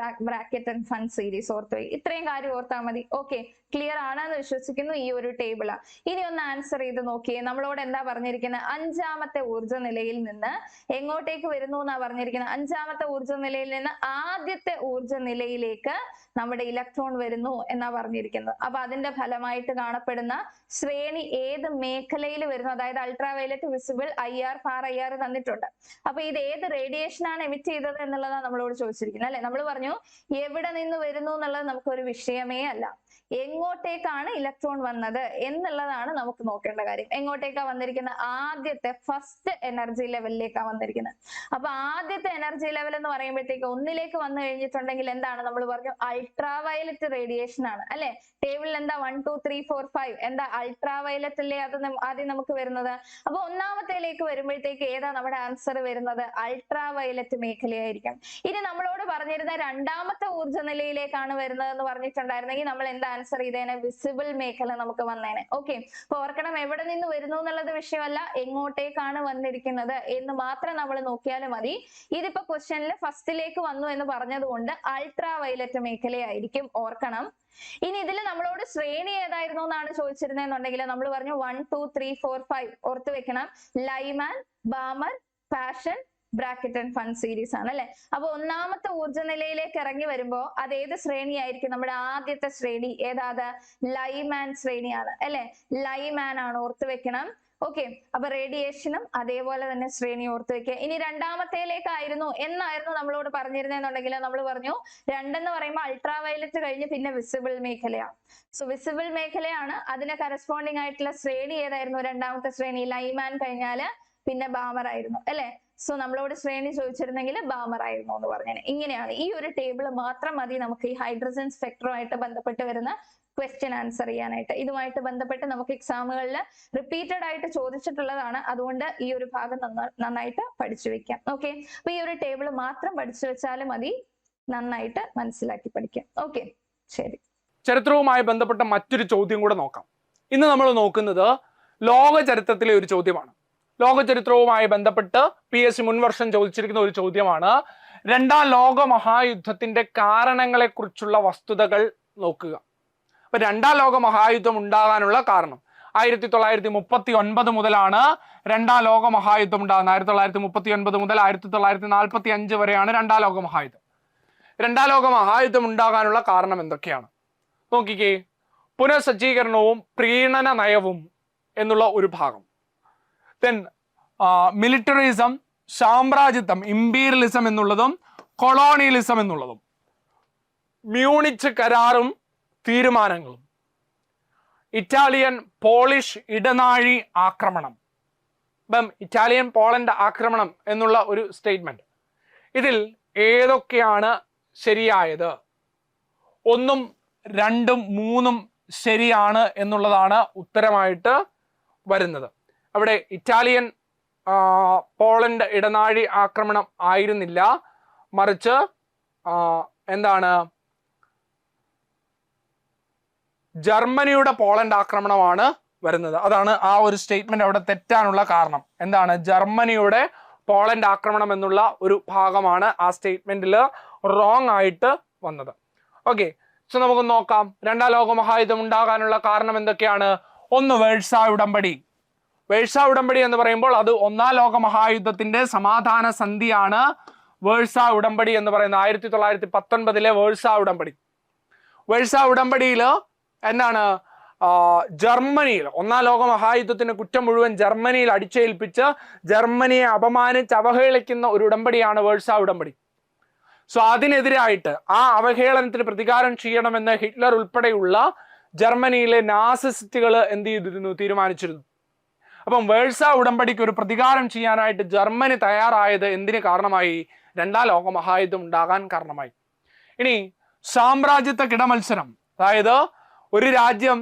bracket and fun series ഓർത്ത് പോയി. ഇത്രയും കാര്യം ഓർത്താൽ മതി. ഓക്കെ, ക്ലിയർ ആണെന്ന് വിശ്വസിക്കുന്നു. ഈ ഒരു ടേബിളാ. ഇനി ഒന്ന് ആൻസർ ചെയ്ത് നോക്കിയേ. നമ്മളോട് എന്താ പറഞ്ഞിരിക്കുന്നത്? അഞ്ചാമത്തെ ഊർജ്ജ നിലയിൽ നിന്ന് എങ്ങോട്ടേക്ക് വരുന്നു എന്നാ പറഞ്ഞിരിക്കുന്നത്? അഞ്ചാമത്തെ ഊർജ്ജ നിലയിൽ നിന്ന് ആദ്യത്തെ ഊർജ്ജ നിലയിലേക്ക് നമ്മുടെ ഇലക്ട്രോൺ വരുന്നു എന്നാ പറഞ്ഞിരിക്കുന്നത്. അപ്പൊ അതിന്റെ ഫലമായിട്ട് കാണപ്പെടുന്ന ശ്രേണി ഏത് മേഖലയിൽ വരുന്നു? അതായത് ultraviolet, visible, IR, far IR തന്നിട്ടുണ്ട്. അപ്പൊ ഇത് ഏത് റേഡിയേഷൻ ആണ് എമിറ്റ് ചെയ്തത് എന്നുള്ളതാണ് നമ്മളോട് ചോദിച്ചിരിക്കുന്നത്, അല്ലെ? നമ്മൾ പറഞ്ഞു എവിടെ നിന്ന് വരുന്നു എന്നുള്ളത് നമുക്കൊരു വിഷയമേ അല്ല. എങ്ങോട്ടേക്കാണ് ഇലക്ട്രോൺ വന്നത് എന്നുള്ളതാണ് നമുക്ക് നോക്കേണ്ട കാര്യം. എങ്ങോട്ടേക്കാ വന്നിരിക്കുന്നത്? ആദ്യത്തെ ഫസ്റ്റ് എനർജി ലെവലിലേക്കാണ് വന്നിരിക്കുന്നത്. അപ്പൊ ആദ്യത്തെ എനർജി ലെവൽ എന്ന് പറയുമ്പോഴത്തേക്ക് ഒന്നിലേക്ക് വന്നു കഴിഞ്ഞിട്ടുണ്ടെങ്കിൽ എന്താണ്? നമ്മൾ പറഞ്ഞു അൾട്രാവയലറ്റ് റേഡിയേഷൻ ആണ്, അല്ലെ? ടേബിളിൽ എന്താ 1 2 3 4 5 എന്താ? അൾട്രാവയലറ്റ് അല്ലേ അത് ആദ്യം നമുക്ക് വരുന്നത്. അപ്പൊ ഒന്നാമത്തേലേക്ക് വരുമ്പോഴത്തേക്ക് ഏതാ നമ്മുടെ ആൻസർ വരുന്നത്? അൾട്രാവയലറ്റ് മേഖലയായിരിക്കും. ഇനി നമ്മളോട് പറഞ്ഞിരുന്ന രണ്ടാമത്തെ ഊർജ്ജ നിലയിലേക്കാണ് വരുന്നത് എന്ന് പറഞ്ഞിട്ടുണ്ടായിരുന്നെങ്കിൽ നമ്മൾ എന്താ ആൻസർ ചെയ്തേനെ? വിസിബിൾ മേഖല നമുക്ക് വന്നേനെ. ഓക്കെ, അപ്പൊ ഓർക്കണം, എവിടെ നിന്ന് വരുന്നു എന്നുള്ളത് വിഷയമല്ല, എങ്ങോട്ടേക്കാണ് വന്നിരിക്കുന്നത് എന്ന് മാത്രം നമ്മൾ നോക്കിയാൽ മതി. ഇതിപ്പോ ക്വസ്റ്റ്യനിൽ ഫസ്റ്റിലേക്ക് വന്നു എന്ന് പറഞ്ഞതുകൊണ്ട് അൾട്രാവയലറ്റ് മേഖലയായിരിക്കും, ഓർക്കണം. ഇനി ഇതിൽ നമ്മളോട് ശ്രേണി ഏതായിരുന്നു എന്നാണ് ചോദിച്ചിരുന്നെന്നുണ്ടെങ്കിൽ നമ്മൾ പറഞ്ഞു 1 2 3 4 5 ഓർത്ത് വെക്കണം. Lyman, Balmer, passion, bracket and fun series ആണ്, അല്ലെ? അപ്പൊ ഒന്നാമത്തെ ഊർജ്ജ നിലയിലേക്ക് ഇറങ്ങി വരുമ്പോ അത് ഏത് ശ്രേണിയായിരിക്കും? നമ്മുടെ ആദ്യത്തെ ശ്രേണി ഏതാത്? ലൈമാൻ ശ്രേണിയാണ്, അല്ലെ? ലൈമാൻ ആണ്, ഓർത്ത് വെക്കണം. ഓക്കെ, അപ്പൊ റേഡിയേഷനും അതേപോലെ തന്നെ ശ്രേണി ഓർത്ത് വെക്കുക. ഇനി രണ്ടാമത്തേലേക്കായിരുന്നു എന്നായിരുന്നു നമ്മളോട് പറഞ്ഞിരുന്നെന്നുണ്ടെങ്കിൽ നമ്മൾ പറഞ്ഞു രണ്ടെന്ന് പറയുമ്പോൾ അൾട്രാവയലറ്റ് കഴിഞ്ഞ് പിന്നെ വിസിബിൾ മേഖലയാണ്. സോ വിസിബിൾ മേഖലയാണ്. അതിന് കറസ്പോണ്ടിങ് ആയിട്ടുള്ള ശ്രേണി ഏതായിരുന്നു? രണ്ടാമത്തെ ശ്രേണി ലൈമാൻ കഴിഞ്ഞാല് പിന്നെ ബാമർ ആയിരുന്നു, അല്ലെ? സോ നമ്മളോട് ശ്രേണി ചോദിച്ചിരുന്നെങ്കിൽ ബാമർ ആയിരുന്നു എന്ന് പറഞ്ഞാൽ. ഇങ്ങനെയാണ്. ഈ ഒരു ടേബിൾ മാത്രം മതി നമുക്ക് ഈ ഹൈഡ്രജൻ സ്പെക്ട്രമായിട്ട് ബന്ധപ്പെട്ട് വരുന്ന ക്വസ്റ്റ്യൻ ആൻസർ ചെയ്യാനായിട്ട്. ഇതുമായിട്ട് ബന്ധപ്പെട്ട് നമുക്ക് എക്സാമുകളിൽ റിപ്പീറ്റഡ് ആയിട്ട് ചോദിച്ചിട്ടുള്ളതാണ്. അതുകൊണ്ട് ഈ ഒരു ഭാഗം നന്നായിട്ട് പഠിച്ചു വെക്കാം. ഓക്കെ, അപ്പൊ ഈ ഒരു ടേബിൾ മാത്രം പഠിച്ചു വെച്ചാലും മതി, നന്നായിട്ട് മനസ്സിലാക്കി പഠിക്കാം. ഓക്കെ, ശരി. ചരിത്രവുമായി ബന്ധപ്പെട്ട മറ്റൊരു ചോദ്യം കൂടെ നോക്കാം. ഇന്ന് നമ്മൾ നോക്കുന്നത് ലോക ചരിത്രത്തിലെ ഒരു ചോദ്യമാണ്. ലോക ചരിത്രവുമായി ബന്ധപ്പെട്ട് PSC മുൻവർഷം ചോദിച്ചിരിക്കുന്ന ഒരു ചോദ്യമാണ്. രണ്ടാം ലോക മഹായുദ്ധത്തിന്റെ കാരണങ്ങളെ കുറിച്ചുള്ള വസ്തുതകൾ നോക്കുക. അപ്പൊ രണ്ടാം ലോക മഹായുദ്ധം ഉണ്ടാകാനുള്ള കാരണം 1939 മുതലാണ് രണ്ടാം ലോക മഹായുദ്ധം ഉണ്ടാകുന്നത്. 1939 മുതൽ 1945 വരെയാണ് രണ്ടാം ലോക മഹായുദ്ധം. രണ്ടാം ലോക മഹായുദ്ധം ഉണ്ടാകാനുള്ള കാരണം എന്തൊക്കെയാണ് നോക്കിക്കേ. പുനഃസജ്ജീകരണവും പ്രീണന നയവും എന്നുള്ള ഒരു ഭാഗം, ദെൻ മിലിറ്ററിസം, സാമ്രാജ്യത്വം, ഇമ്പീരിയലിസം എന്നുള്ളതും കൊളോണിയലിസം എന്നുള്ളതും, മ്യൂണിച്ച് കരാറും തീരുമാനങ്ങളും, ഇറ്റാലിയൻ പോളിഷ് ഇടനാഴി ആക്രമണം, ഇപ്പം ഇറ്റാലിയൻ പോളണ്ട് ആക്രമണം എന്നുള്ള ഒരു സ്റ്റേറ്റ്മെന്റ്, ഇതിൽ ഏതൊക്കെയാണ് ശരിയായത്? 1, 2, 3 ശരിയാണ് എന്നുള്ളതാണ് ഉത്തരമായിട്ട് വരുന്നത്. അവിടെ ഇറ്റാലിയൻ പോളണ്ട് ഇടനാഴി ആക്രമണം ആയിരുന്നില്ല, മറിച്ച് എന്താണ്, ജർമ്മനിയുടെ പോളണ്ട് ആക്രമണമാണ് വരുന്നത്. അതാണ് ആ ഒരു സ്റ്റേറ്റ്മെന്റ് അവിടെ തെറ്റാനുള്ള കാരണം. എന്താണ്? ജർമ്മനിയുടെ പോളണ്ട് ആക്രമണം എന്നുള്ള ഒരു ഭാഗമാണ് ആ സ്റ്റേറ്റ്മെന്റിൽ റോങ് ആയിട്ട് വന്നത്. ഓക്കെ, സോ നമുക്ക് നോക്കാം രണ്ടാം ലോക മഹായുദ്ധം ഉണ്ടാകാനുള്ള കാരണം എന്തൊക്കെയാണ്. 1, വേഴ്സാ ഉടമ്പടി. വേഴ്സാ ഉടമ്പടി എന്ന് പറയുമ്പോൾ അത് ഒന്നാം ലോക മഹായുദ്ധത്തിന്റെ സമാധാന സന്ധിയാണ്. വേഴ്സാ ഉടമ്പടി എന്ന് പറയുന്നത് 1919 വേഴ്സാ ഉടമ്പടി. വേഴ്സാ ഉടമ്പടിയിൽ എന്താണ്, ജർമ്മനിയിൽ ഒന്നാം ലോക മഹായുദ്ധത്തിന് കുറ്റം മുഴുവൻ ജർമ്മനിയിൽ അടിച്ചേൽപ്പിച്ച് ജർമ്മനിയെ അപമാനിച്ച് അവഹേളിക്കുന്ന ഒരു ഉടമ്പടിയാണ് വേഴ്സാ ഉടമ്പടി. സോ അതിനെതിരായിട്ട് ആ അവഹേളനത്തിന് പ്രതികാരം ചെയ്യണമെന്ന് ഹിറ്റ്ലർ ഉൾപ്പെടെയുള്ള ജർമ്മനിയിലെ നാസിസ്റ്റുകൾ എന്ത് ചെയ്തിരുന്നു? തീരുമാനിച്ചിരുന്നു. അപ്പം വേഴ്സാ ഉടമ്പടിക്ക് ഒരു പ്രതികാരം ചെയ്യാനായിട്ട് ജർമ്മനി തയ്യാറായത് എന്തിന് കാരണമായി? രണ്ടാം ലോക മഹായുദ്ധം ഉണ്ടാകാൻ കാരണമായി. ഇനി സാമ്രാജ്യത്വ കിടമത്സരം, അതായത് ഒരു രാജ്യം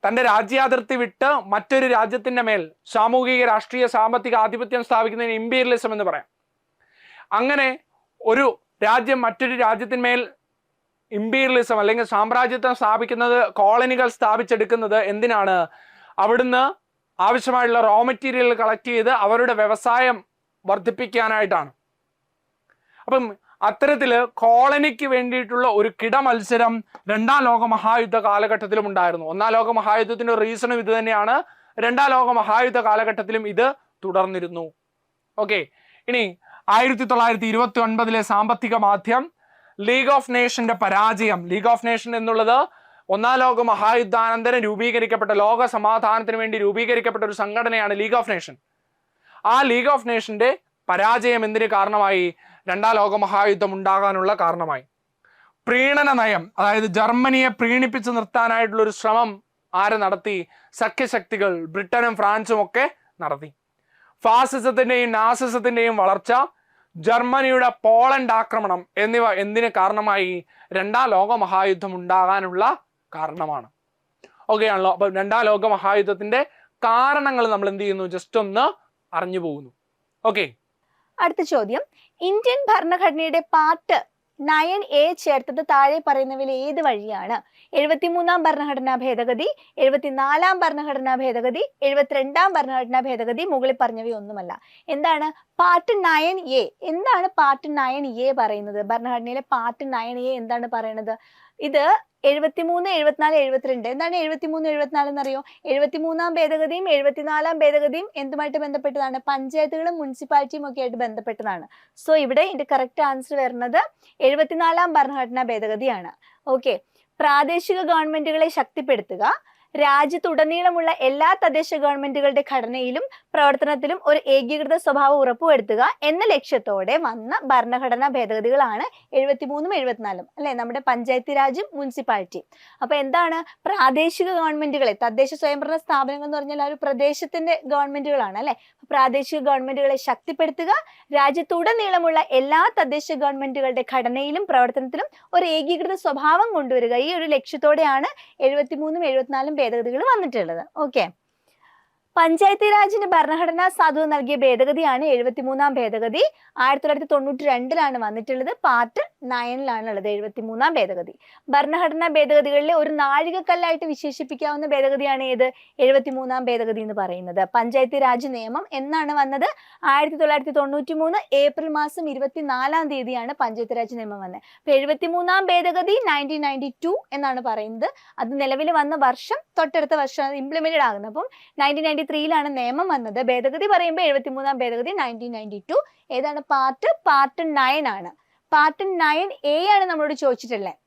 തന്റെ രാജ്യാതിർത്തി വിട്ട് മറ്റൊരു രാജ്യത്തിന്റെ മേൽ സാമൂഹിക, രാഷ്ട്രീയ, സാമ്പത്തിക ആധിപത്യം സ്ഥാപിക്കുന്നതിന് ഇമ്പീരിയലിസം എന്ന് പറയാം. അങ്ങനെ ഒരു രാജ്യം മറ്റൊരു രാജ്യത്തിന്മേൽ ഇമ്പീരിയലിസം അല്ലെങ്കിൽ സാമ്രാജ്യത്വം സ്ഥാപിക്കുന്നത്, കോളനികൾ സ്ഥാപിച്ചെടുക്കുന്നത് എന്തിനാണ്? അവിടുന്ന് ആവശ്യമായിട്ടുള്ള റോ മെറ്റീരിയൽ കളക്ട് ചെയ്ത് അവരുടെ വ്യവസായം വർദ്ധിപ്പിക്കാനായിട്ടാണ്. അപ്പം അത്തരത്തില് കോളനിക്ക് വേണ്ടിയിട്ടുള്ള ഒരു കിടമത്സരം രണ്ടാം ലോക മഹായുദ്ധ കാലഘട്ടത്തിലും ഉണ്ടായിരുന്നു. ഒന്നാം ലോക മഹായുദ്ധത്തിന്റെ റീസണും ഇത് തന്നെയാണ്. രണ്ടാം ലോക മഹായുദ്ധ കാലഘട്ടത്തിലും ഇത് തുടർന്നിരുന്നു. ഓക്കെ, ഇനി 1929 സാമ്പത്തിക മാധ്യം ലീഗ് ഓഫ് നേഷന്റെ പരാജയം. ലീഗ് ഓഫ് നേഷൻ എന്നുള്ളത് ഒന്നാം ലോക മഹായുദ്ധാനന്തരം രൂപീകരിക്കപ്പെട്ട, ലോക സമാധാനത്തിന് വേണ്ടി രൂപീകരിക്കപ്പെട്ട ഒരു സംഘടനയാണ് ലീഗ് ഓഫ് നേഷൻ. ആ ലീഗ് ഓഫ് നേഷന്റെ പരാജയം എന്തിന് കാരണമായി? രണ്ടാം ലോക മഹായുദ്ധം ഉണ്ടാകാനുള്ള കാരണമായി. പ്രീണന നയം, അതായത് ജർമ്മനിയെ പ്രീണിപ്പിച്ച് നിർത്താനായിട്ടുള്ള ഒരു ശ്രമം ആര് നടത്തി? സഖ്യശക്തികൾ ബ്രിട്ടനും ഫ്രാൻസും ഒക്കെ നടത്തി. ഫാസിസത്തിന്റെയും നാസിസത്തിന്റെയും വളർച്ച, ജർമ്മനിയുടെ പോളണ്ട് ആക്രമണം എന്നിവ എന്തിന് കാരണമായി? രണ്ടാം ലോക മഹായുദ്ധം ഉണ്ടാകാനുള്ള കാരണമാണ്. ഓക്കെ ആണല്ലോ. അപ്പൊ രണ്ടാം ലോക മഹായുദ്ധത്തിന്റെ കാരണങ്ങൾ നമ്മൾ എന്ത് ചെയ്യുന്നു? ജസ്റ്റ് ഒന്ന് അറിഞ്ഞു പോകുന്നു. ഓക്കെ, അടുത്ത ചോദ്യം, ഇന്ത്യൻ ഭരണഘടനയുടെ പാർട്ട് 9A ചേർത്തത് താഴെ പറയുന്നവയിൽ ഏത് വഴിയാണ്? 73-ാം ഭരണഘടനാ ഭേദഗതി, 74-ാം ഭരണഘടനാ ഭേദഗതി, 72-ാം ഭരണഘടനാ ഭേദഗതി, മുകളിൽ പറഞ്ഞവയൊന്നുമല്ല. എന്താണ് പാർട്ട് 9A? എന്താണ് പാർട്ട് 9A പറയുന്നത്? ഭരണഘടനയിലെ പാർട്ട് 9A എന്താണ് പറയുന്നത്? ഇത് 73, 74, 72. എന്താണ് 73, 74 എന്നറിയോ? 73-ാം ഭേദഗതിയും 74-ാം ഭേദഗതിയും എന്തുമായിട്ട് ബന്ധപ്പെട്ടതാണ്? പഞ്ചായത്തുകളും മുനിസിപ്പാലിറ്റിയും ഒക്കെ ആയിട്ട് ബന്ധപ്പെട്ടതാണ്. സോ ഇവിടെ ഇതിന്റെ കറക്റ്റ് ആൻസർ വരുന്നത് 74-ാം ഭരണഘടനാ ഭേദഗതിയാണ്. ഓക്കെ, പ്രാദേശിക ഗവൺമെന്റുകളെ ശക്തിപ്പെടുത്തുക, രാജ്യത്തുടനീളമുള്ള എല്ലാ തദ്ദേശ ഗവൺമെന്റുകളുടെ ഘടനയിലും പ്രവർത്തനത്തിലും ഒരു ഏകീകൃത സ്വഭാവം ഉറപ്പുവരുത്തുക എന്ന ലക്ഷ്യത്തോടെ വന്ന ഭരണഘടനാ ഭേദഗതികളാണ് 73ഉം 74ഉം അല്ലെ, നമ്മുടെ പഞ്ചായത്തി രാജും മുനിസിപ്പാലിറ്റിയും. അപ്പൊ എന്താണ്? പ്രാദേശിക ഗവൺമെന്റുകളെ, തദ്ദേശ സ്വയംഭരണ സ്ഥാപനങ്ങൾ എന്ന് പറഞ്ഞാൽ ആ ഒരു പ്രദേശത്തിന്റെ ഗവൺമെന്റുകളാണ് അല്ലെ. പ്രാദേശിക ഗവൺമെന്റുകളെ ശക്തിപ്പെടുത്തുക, രാജ്യത്തുടനീളമുള്ള എല്ലാ തദ്ദേശ ഗവൺമെന്റുകളുടെ ഘടനയിലും പ്രവർത്തനത്തിലും ഒരു ഏകീകൃത സ്വഭാവം കൊണ്ടുവരിക. ഈ ഒരു ലക്ഷ്യത്തോടെയാണ് 73ഉം 74ഉം ഭേദഗതികൾ വന്നിട്ടുള്ളത്. ഓക്കെ, പഞ്ചായത്തി രാജിന് ഭരണഘടനാ സാധുത നൽകിയ ഭേദഗതിയാണ് 73-ാം ഭേദഗതി. 1992-ലാണ് വന്നിട്ടുള്ളത്. പാർട്ട് 9-ലാണ് ഉള്ളത് 73-ാം ഭേദഗതി. ഭരണഘടനാ ഭേദഗതികളിലെ ഒരു നാഴികക്കല്ലായിട്ട് വിശേഷിപ്പിക്കാവുന്ന ഭേദഗതിയാണ് ഏത്? 73-ാം ഭേദഗതി എന്ന് പറയുന്നത്. പഞ്ചായത്തി രാജ് നിയമം എന്നാണ് വന്നത്? 1993 ഏപ്രിൽ മാസം 24-ാം തീയതിയാണ് പഞ്ചായത്തി രാജ് നിയമം വന്നത്. അപ്പൊ 73-ാം ഭേദഗതി 1992 എന്നാണ് പറയുന്നത്. അത് നിലവിൽ വന്ന വർഷം തൊട്ടടുത്ത വർഷം ഇംപ്ലിമെന്റഡ് ആകുന്നത്. അപ്പം 1993-ലാണ് നിയമം വന്നത്. ഭേദഗതി പറയുമ്പോൾ 73-ാം ഭേദഗതി 1992. ഏതാണ് പാർട്ട് 9 ആണ്. പാർട്ട് 9A ആണ് നമ്മളോട് ചോദിച്ചിട്ടുള്ളത്.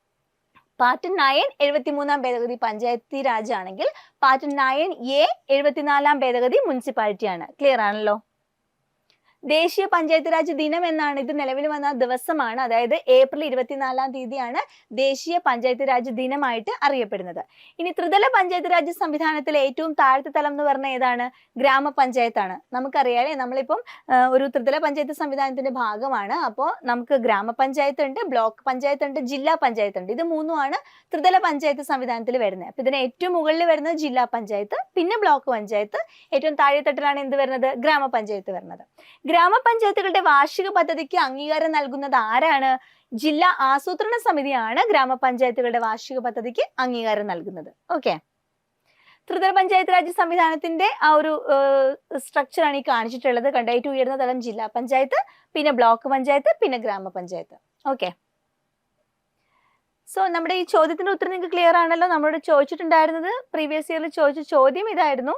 പാർട്ട് 9 73-ാം ഭേദഗതി പഞ്ചായത്തി രാജ് ആണെങ്കിൽ പാർട്ട് 9A 74-ാം ഭേദഗതി മുനിസിപ്പാലിറ്റി ആണ്. ക്ലിയർ ആണല്ലോ. ദേശീയ പഞ്ചായത്ത് രാജ് ദിനം എന്നാണ് ഇത് നിലവിൽ വന്ന ദിവസമാണ്. അതായത് ഏപ്രിൽ 24-ാം തീയതിയാണ് ദേശീയ പഞ്ചായത്ത് രാജ് ദിനമായിട്ട് അറിയപ്പെടുന്നത്. ഇനി ത്രിതല പഞ്ചായത്ത് രാജ് സംവിധാനത്തിലെ ഏറ്റവും താഴത്തെ തലം എന്ന് പറഞ്ഞാൽ ഏതാണ്? ഗ്രാമപഞ്ചായത്താണ്. നമുക്കറിയാലേ, നമ്മളിപ്പം ഒരു ത്രിതല പഞ്ചായത്ത് സംവിധാനത്തിന്റെ ഭാഗമാണ്. അപ്പോൾ നമുക്ക് ഗ്രാമപഞ്ചായത്ത് ഉണ്ട്, ബ്ലോക്ക് പഞ്ചായത്ത് ഉണ്ട്, ജില്ലാ പഞ്ചായത്ത് ഉണ്ട്. ഇത് മൂന്നുമാണ് ത്രിതല പഞ്ചായത്ത് സംവിധാനത്തിൽ വരുന്നത്. അപ്പൊ ഇതിന് ഏറ്റവും മുകളിൽ വരുന്നത് ജില്ലാ പഞ്ചായത്ത്, പിന്നെ ബ്ലോക്ക് പഞ്ചായത്ത്, ഏറ്റവും താഴെത്തട്ടിലാണ് എന്ത് വരുന്നത്? ഗ്രാമപഞ്ചായത്ത് വരുന്നത്. ഗ്രാമപഞ്ചായത്തുകളുടെ വാർഷിക പദ്ധതിക്ക് അംഗീകാരം നൽകുന്നത് ആരാണ്? ജില്ലാ ആസൂത്രണ സമിതിയാണ് ഗ്രാമപഞ്ചായത്തുകളുടെ വാർഷിക പദ്ധതിക്ക് അംഗീകാരം നൽകുന്നത്. ഓക്കെ, ത്രിതല പഞ്ചായത്ത് രാജ് സംവിധാനത്തിന്റെ ആ ഒരു സ്ട്രക്ചർ ആണ് ഈ കാണിച്ചിട്ടുള്ളത്. കണ്ട, ഏറ്റവും ഉയർന്ന തലം ജില്ലാ പഞ്ചായത്ത്, പിന്നെ ബ്ലോക്ക് പഞ്ചായത്ത്, പിന്നെ ഗ്രാമപഞ്ചായത്ത്. ഓക്കെ, സോ നമ്മുടെ ഈ ചോദ്യത്തിന്റെ ഉത്തരം നിങ്ങൾക്ക് ക്ലിയർ ആണല്ലോ. നമ്മളോട് ചോദിച്ചിട്ടുണ്ടായിരുന്നത്, പ്രീവിയസ് ഇയറിൽ ചോദിച്ച ചോദ്യം ഇതായിരുന്നു.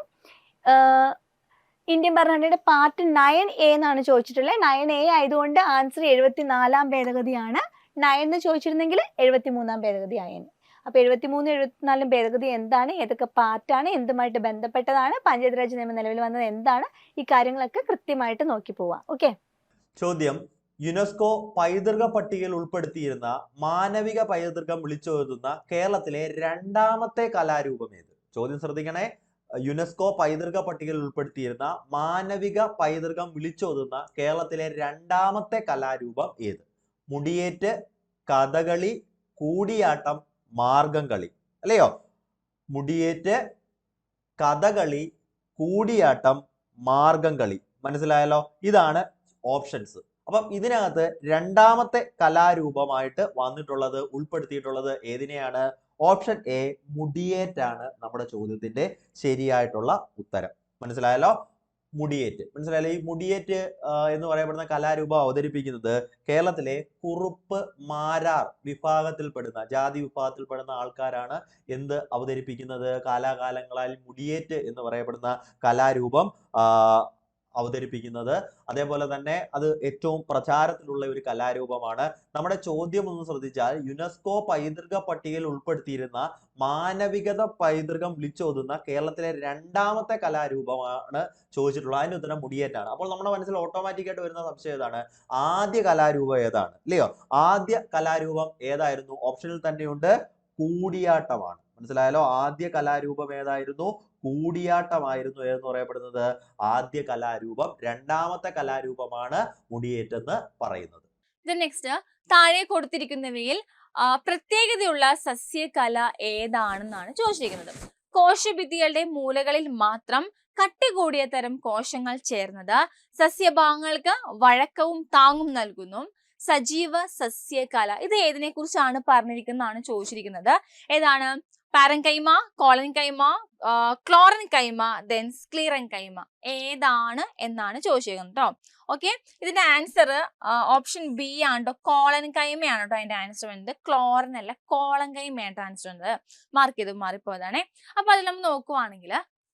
ഇന്ത്യൻ ഭരണഘടനയുടെ പാർട്ട് 9A എന്നാണ് ചോദിച്ചിട്ടുള്ളത്. 9A ആയതുകൊണ്ട് ആൻസർ 74-ാം ഭേദഗതിയാണ്. 9 എന്ന് ചോദിച്ചിരുന്നെങ്കിൽ 73-ാം ഭേദഗതി ആയേനെ. അപ്പൊ 73, 74 ഭേദഗതി എന്താണ്, ഏതൊക്കെ പാർട്ടാണ്, എന്തുമായിട്ട് ബന്ധപ്പെട്ടതാണ്, പഞ്ചായത്ത് രാജ് നിയമം നിലവിൽ വന്നത് എന്താണ്, ഈ കാര്യങ്ങളൊക്കെ കൃത്യമായിട്ട് നോക്കി പോവാം. ഓക്കെ, ചോദ്യം, യുനെസ്കോ പൈതൃക പട്ടികയിൽ ഉൾപ്പെടുത്തിയിരുന്ന മാനവിക പൈതൃകം വിളിച്ചോതുന്ന കേരളത്തിലെ രണ്ടാമത്തെ കലാരൂപം ഏത്? ചോദ്യം ശ്രദ്ധിക്കണേ. യുനെസ്കോ പൈതൃക പട്ടികയിൽ ഉൾപ്പെടുത്തിയിരുന്ന മാനവിക പൈതൃകം വിളിച്ചോതുന്ന കേരളത്തിലെ രണ്ടാമത്തെ കലാരൂപം ഏത്? മുടിയേറ്റ്, കഥകളി, കൂടിയാട്ടം, മാർഗംകളി. അല്ലയോ? മുടിയേറ്റ്, കഥകളി, കൂടിയാട്ടം, മാർഗംകളി. മനസ്സിലായല്ലോ? ഇതാണ് ഓപ്ഷൻസ്. അപ്പം ഇതിനകത്ത് രണ്ടാമത്തെ കലാരൂപമായിട്ട് വന്നിട്ടുള്ളത്, ഉൾപ്പെടുത്തിയിട്ടുള്ളത് ഏതിനെയാണ്? ഓപ്ഷൻ എ, മുടിയേറ്റാണ് നമ്മുടെ ചോദ്യത്തിന്റെ ശരിയായിട്ടുള്ള ഉത്തരം. മനസ്സിലായല്ലോ? മുടിയേറ്റ്. മനസ്സിലായാലും ഈ മുടിയേറ്റ് എന്ന് പറയപ്പെടുന്ന കലാരൂപം അവതരിപ്പിക്കുന്നത് കേരളത്തിലെ കുറുപ്പ് മാരാർ വിഭാഗത്തിൽപ്പെടുന്ന ജാതി വിഭാഗത്തിൽപ്പെടുന്ന ആൾക്കാരാണ് എന്ത് അവതരിപ്പിക്കുന്നത്, കാലാകാലങ്ങളാൽ മുടിയേറ്റ് എന്ന് പറയപ്പെടുന്ന കലാരൂപം അവതരിപ്പിക്കുന്നത്. അതേപോലെ തന്നെ അത് ഏറ്റവും പ്രചാരത്തിലുള്ള ഒരു കലാരൂപമാണ്. നമ്മുടെ ചോദ്യം ഒന്ന് ശ്രദ്ധിച്ചാൽ യുനെസ്കോ പൈതൃക പട്ടികയിൽ ഉൾപ്പെടുത്തിയിരുന്ന മാനവികത പൈതൃകം വിളിച്ചോതുന്ന കേരളത്തിലെ രണ്ടാമത്തെ കലാരൂപമാണ് ചോദിച്ചിട്ടുള്ളത്. അതിന് ഉത്തരം മുടിയേറ്റാണ്. അപ്പോൾ നമ്മുടെ മനസ്സിൽ ഓട്ടോമാറ്റിക് ആയിട്ട് വരുന്ന സംശയം ഏതാണ്, ആദ്യ കലാരൂപം ഏതാണ്, ഇല്ലയോ? ആദ്യ കലാരൂപം ഏതായിരുന്നു? ഓപ്ഷനിൽ തന്നെയുണ്ട്, കൂടിയാട്ടമാണ്. മനസ്സിലായാലോ? ആദ്യ കലാരൂപം ഏതായിരുന്നു? കൂടിയാട്ടമായിരുന്നു എന്ന് പറയപ്പെടുന്നത് ആദ്യ കലാരൂപം. രണ്ടാമത്തെ കലാരൂപമാണ് മുടിയേറ്റെന്ന് പറയുന്നത്. നെക്സ്റ്റ്, താഴെ കൊടുത്തിരിക്കുന്നവയിൽ പ്രത്യേകതയുള്ള സസ്യകല ഏതാണെന്നാണ് ചോദിച്ചിരിക്കുന്നത്. കോശഭിത്തികളുടെ മൂലകളിൽ മാത്രം കട്ടി കൂടിയ തരം കോശങ്ങൾ ചേർന്നത് സസ്യഭാഗങ്ങൾക്ക് വഴക്കവും താങ്ങും നൽകുന്നു. സജീവ സസ്യകല ഇത് ഏതിനെ കുറിച്ചാണ് പറഞ്ഞിരിക്കുന്നതാണ് ചോദിച്ചിരിക്കുന്നത്. ഏതാണ്? പാരൻകൈമ, കോളൻകൈമ, ക്ലോറൻകൈമ, ദെൻ സ്ക്ലീറൻകൈമ ഏതാണ് എന്നാണ് ചോദിച്ചിരിക്കുന്നത് കേട്ടോ. ഓക്കെ, ഇതിന്റെ ആൻസർ ഓപ്ഷൻ ബി ആണ് കേട്ടോ, കോളൻകൈമയാണ് കേട്ടോ അതിന്റെ ആൻസർ വരുന്നത്. ക്ലോറൻ അല്ല, കോളൻകൈമയാണ് ആൻസർ വരുന്നത്. മാർക്ക് ചെയ്ത് മാറിപ്പോയതാണേ. അപ്പൊ അതിൽ നമ്മൾ നോക്കുവാണെങ്കിൽ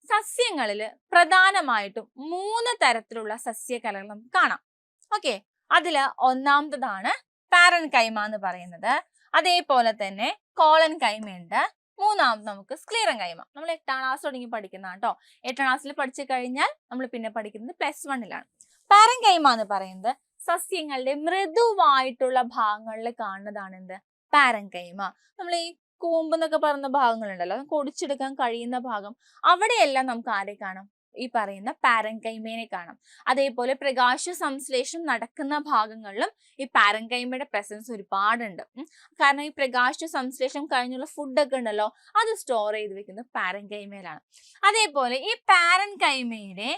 സസ്യങ്ങളിൽ പ്രധാനമായിട്ടും 3 തരത്തിലുള്ള സസ്യകലകൾ നമുക്ക് കാണാം. ഓക്കെ, അതില് ഒന്നാമത്തതാണ് പാരൻകൈമ എന്ന് പറയുന്നത്. അതേപോലെ തന്നെ കോളൻകൈമയുണ്ട്. മൂന്നാമത് നമുക്ക് സ്ക്ലീറൻകൈമ. നമ്മൾ 8ാം ക്ലാസ് തുടങ്ങി പഠിക്കുന്നതാണ് കേട്ടോ. 8ാം ക്ലാസ്സിൽ പഠിച്ചു കഴിഞ്ഞാൽ നമ്മൾ പിന്നെ പഠിക്കുന്നത് +1-ലാണ്. പാരൻകൈമ എന്ന് പറയുന്നത് സസ്യങ്ങളുടെ മൃദുവായിട്ടുള്ള ഭാഗങ്ങളിൽ കാണുന്നതാണ് എന്ത്? പാരൻകൈമ. നമ്മൾ ഈ കൂമ്പ് എന്നൊക്കെ പറയുന്ന ഭാഗങ്ങളുണ്ടല്ലോ, കൊടിച്ചെടുക്കാൻ കഴിയുന്ന ഭാഗം, അവിടെയെല്ലാം നമുക്ക് ആരെ കാണാം? ഈ പറയുന്ന പാരൻകൈമേനെ കാണാം. അതേപോലെ പ്രകാശ സംശ്ലേഷണം നടക്കുന്ന ഭാഗങ്ങളിലും ഈ പാരൻകൈമയുടെ പ്രസൻസ് ഒരുപാടുണ്ട്. കാരണം ഈ പ്രകാശ സംശ്ലേഷണം കഴിഞ്ഞുള്ള ഫുഡൊക്കെ ഉണ്ടല്ലോ, അത് സ്റ്റോർ ചെയ്ത് വെക്കുന്നത് പാരൻകൈമയിലാണ്. അതേപോലെ ഈ പാരൻകൈമയുടെ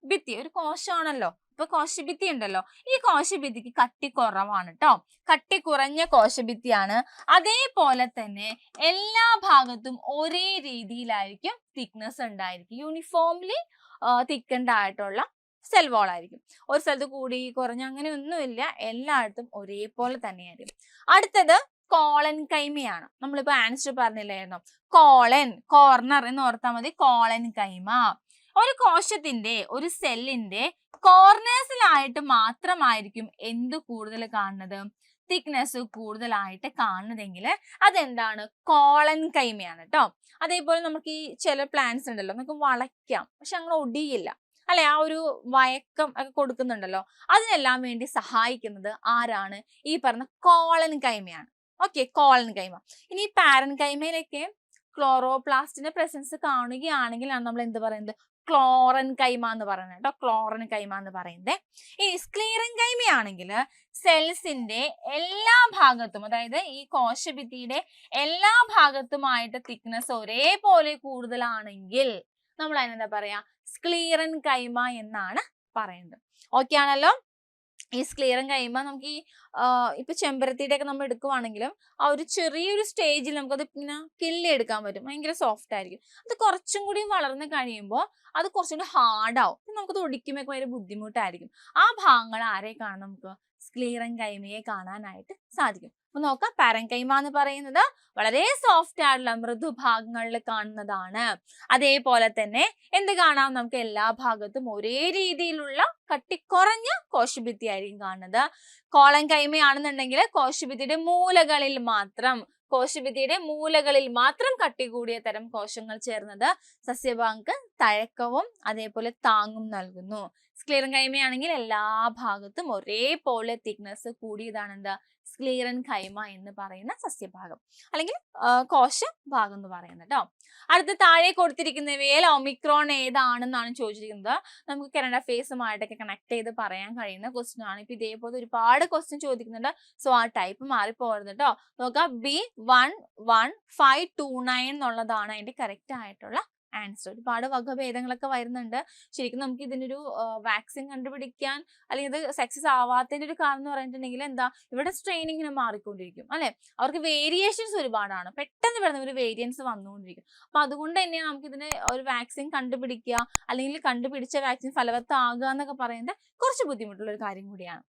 ഭിത്തി ഒരു കോശമാണല്ലോ. ഇപ്പൊ കോശഭിത്തി ഉണ്ടല്ലോ, ഈ കോശഭിത്തിക്ക് കട്ടി കുറവാണ് കേട്ടോ. കട്ടി കുറഞ്ഞ കോശഭിത്തിയാണ്. അതേപോലെ തന്നെ എല്ലാ ഭാഗത്തും ഒരേ രീതിയിലായിരിക്കും തിക്നെസ് ഉണ്ടായിരിക്കും. യൂണിഫോംലി തിക്കൻഡ് ആയിട്ടുള്ള സെൽ വോൾ ആയിരിക്കും. ഒരു സ്ഥലത്ത് കൂടി കുറഞ്ഞ അങ്ങനെ ഒന്നുമില്ല, എല്ലായിടത്തും ഒരേപോലെ തന്നെയായിരിക്കും. അടുത്തത് കോളൻകൈമയാണ്. നമ്മളിപ്പോ ആൻസർ പറഞ്ഞില്ലായിരുന്നോ, കോളൻ കോർണർ എന്ന് ഓർത്താൽ മതി. കോളൻകൈമ ഒരു കോശത്തിന്റെ ഒരു സെല്ലിന്റെ കോർണേഴ്സിലായിട്ട് മാത്രമായിരിക്കും എന്ത് കൂടുതൽ കാണുന്നത്? തിക്നെസ് കൂടുതലായിട്ട് കാണുന്നതെങ്കിൽ അതെന്താണ്? കോളൻകൈമയാണ് കേട്ടോ. അതേപോലെ നമുക്ക് ഈ ചില പ്ലാന്റ്സ് ഉണ്ടല്ലോ, നമുക്ക് വളയ്ക്കാം, പക്ഷെ അങ്ങനെ ഒടിയില്ല അല്ലെ, ആ ഒരു വയക്കം ഒക്കെ കൊടുക്കുന്നുണ്ടല്ലോ, അതിനെല്ലാം വേണ്ടി സഹായിക്കുന്നത് ആരാണ്? ഈ പറഞ്ഞ കോളൻകൈമയാണ്. ഓക്കെ, കോളൻകൈമ. ഇനി പാരൻകൈമയിലൊക്കെ ക്ലോറോപ്ലാസ്റ്റിന്റെ പ്രസൻസ് കാണുകയാണെങ്കിലാണ് നമ്മൾ എന്ത് പറയുന്നത്? ക്ലോറൻകൈമ എന്ന് പറയുന്നത് കേട്ടോ. ക്ലോറൻകൈമ എന്ന് പറയുന്നത്. ഈ സ്ക്ലീറൻകൈമയാണെങ്കിൽ സെൽസിന്റെ എല്ലാ ഭാഗത്തും, അതായത് ഈ കോശഭിത്തിയുടെ എല്ലാ ഭാഗത്തുമായിട്ട് തിക്നെസ് ഒരേപോലെ കൂടുതലാണെങ്കിൽ നമ്മൾ അതിനെന്താ പറയാ? സ്ക്ലീറൻകൈമ എന്നാണ് പറയുന്നത്. ഓക്കെ ആണല്ലോ. ഈ സ്ക്ലീറൻകൈമ നമുക്ക് ഈ ഇപ്പൊ ചെമ്പരത്തിയുടെ ഒക്കെ നമ്മൾ എടുക്കുവാണെങ്കിലും ആ ഒരു ചെറിയൊരു സ്റ്റേജിൽ നമുക്കത് ഇങ്ങനെ കിള്ളി എടുക്കാൻ പറ്റും. ഭയങ്കര സോഫ്റ്റ് ആയിരിക്കും. അത് കുറച്ചും കൂടി വളർന്ന് കഴിയുമ്പോൾ അത് കുറച്ചും കൂടി ഹാർഡാവും. നമുക്കത് ഒടിക്കുമ്പോൾ ഭയങ്കര ബുദ്ധിമുട്ടായിരിക്കും. ആ ഭാഗങ്ങൾ ആരെ കാണാം? നമുക്ക് സ്ക്ലീറൻകൈമയെ കാണാനായിട്ട് സാധിക്കും. അപ്പൊ നോക്കാം, പാരൻകൈമ എന്ന് പറയുന്നത് വളരെ സോഫ്റ്റ് ആയിട്ടുള്ള മൃദുഭാഗങ്ങളിൽ കാണുന്നതാണ്. അതേപോലെ തന്നെ എന്ത് കാണാം? നമുക്ക് എല്ലാ ഭാഗത്തും ഒരേ രീതിയിലുള്ള കട്ടിക്കുറഞ്ഞ കോശഭിത്തി ആയിരിക്കും കാണുന്നത്. കോളൻകൈമയാണെന്നുണ്ടെങ്കിൽ കോശഭിത്തിയുടെ മൂലകളിൽ മാത്രം കട്ടി കൂടിയ തരം കോശങ്ങൾ ചേർന്നത് സസ്യഭാഗങ്ങൾക്ക് തഴക്കവും അതേപോലെ താങ്ങും നൽകുന്നു. സ്ക്ലീറൻകൈമയാണെങ്കിൽ എല്ലാ ഭാഗത്തും ഒരേപോലെ തിക്നെസ് കൂടിയതാണ് എന്താ? സ്ക്ലീറൻകൈമ എന്ന് പറയുന്ന സസ്യഭാഗം അല്ലെങ്കിൽ കോശഭാഗം എന്ന് പറയുന്നത് കേട്ടോ. അടുത്ത താഴെ കൊടുത്തിരിക്കുന്നവയിൽ ഒമിക്രോൺ ഏതാണെന്നാണ് ചോദിച്ചിരിക്കുന്നത്. നമുക്ക് കറണ്ട് അഫയേഴ്സുമായിട്ടൊക്കെ കണക്ട് ചെയ്ത് പറയാൻ കഴിയുന്ന ക്വസ്റ്റ്യൻ ആണ്. ഇപ്പൊ ഇതേപോലെ ഒരുപാട് ക്വസ്റ്റ്യൻ ചോദിക്കുന്നുണ്ട്. സോ ആ ടൈപ്പ് മാറിപ്പോകരുത് കേട്ടോ. നോക്കാം, B11529 എന്നുള്ളതാണ് അതിന്റെ കറക്റ്റ് ആയിട്ടുള്ള ആൻസർ. ഒരുപാട് വകഭേദങ്ങളൊക്കെ വരുന്നുണ്ട്. ശരിക്കും നമുക്ക് ഇതിനൊരു വാക്സിൻ കണ്ടുപിടിക്കാൻ അല്ലെങ്കിൽ ഇത് സക്സസ് ആവാത്തതിന്റെ ഒരു കാരണം എന്ന് പറഞ്ഞിട്ടുണ്ടെങ്കിൽ എന്താ, ഇവിടെ സ്ട്രെയിൻ ഇങ്ങനെ മാറിക്കൊണ്ടിരിക്കും അല്ലെ, അവർക്ക് വേരിയേഷൻസ് ഒരുപാടാണ്, പെട്ടെന്ന് ഒരു വേരിയൻസ് വന്നുകൊണ്ടിരിക്കും. അപ്പൊ അതുകൊണ്ട് തന്നെ നമുക്ക് ഇതിന് ഒരു വാക്സിൻ കണ്ടുപിടിക്കുക അല്ലെങ്കിൽ കണ്ടുപിടിച്ച വാക്സിൻ ഫലവത്താകുക എന്നൊക്കെ പറയുന്നത് കുറച്ച് ബുദ്ധിമുട്ടുള്ള ഒരു കാര്യം കൂടിയാണ്.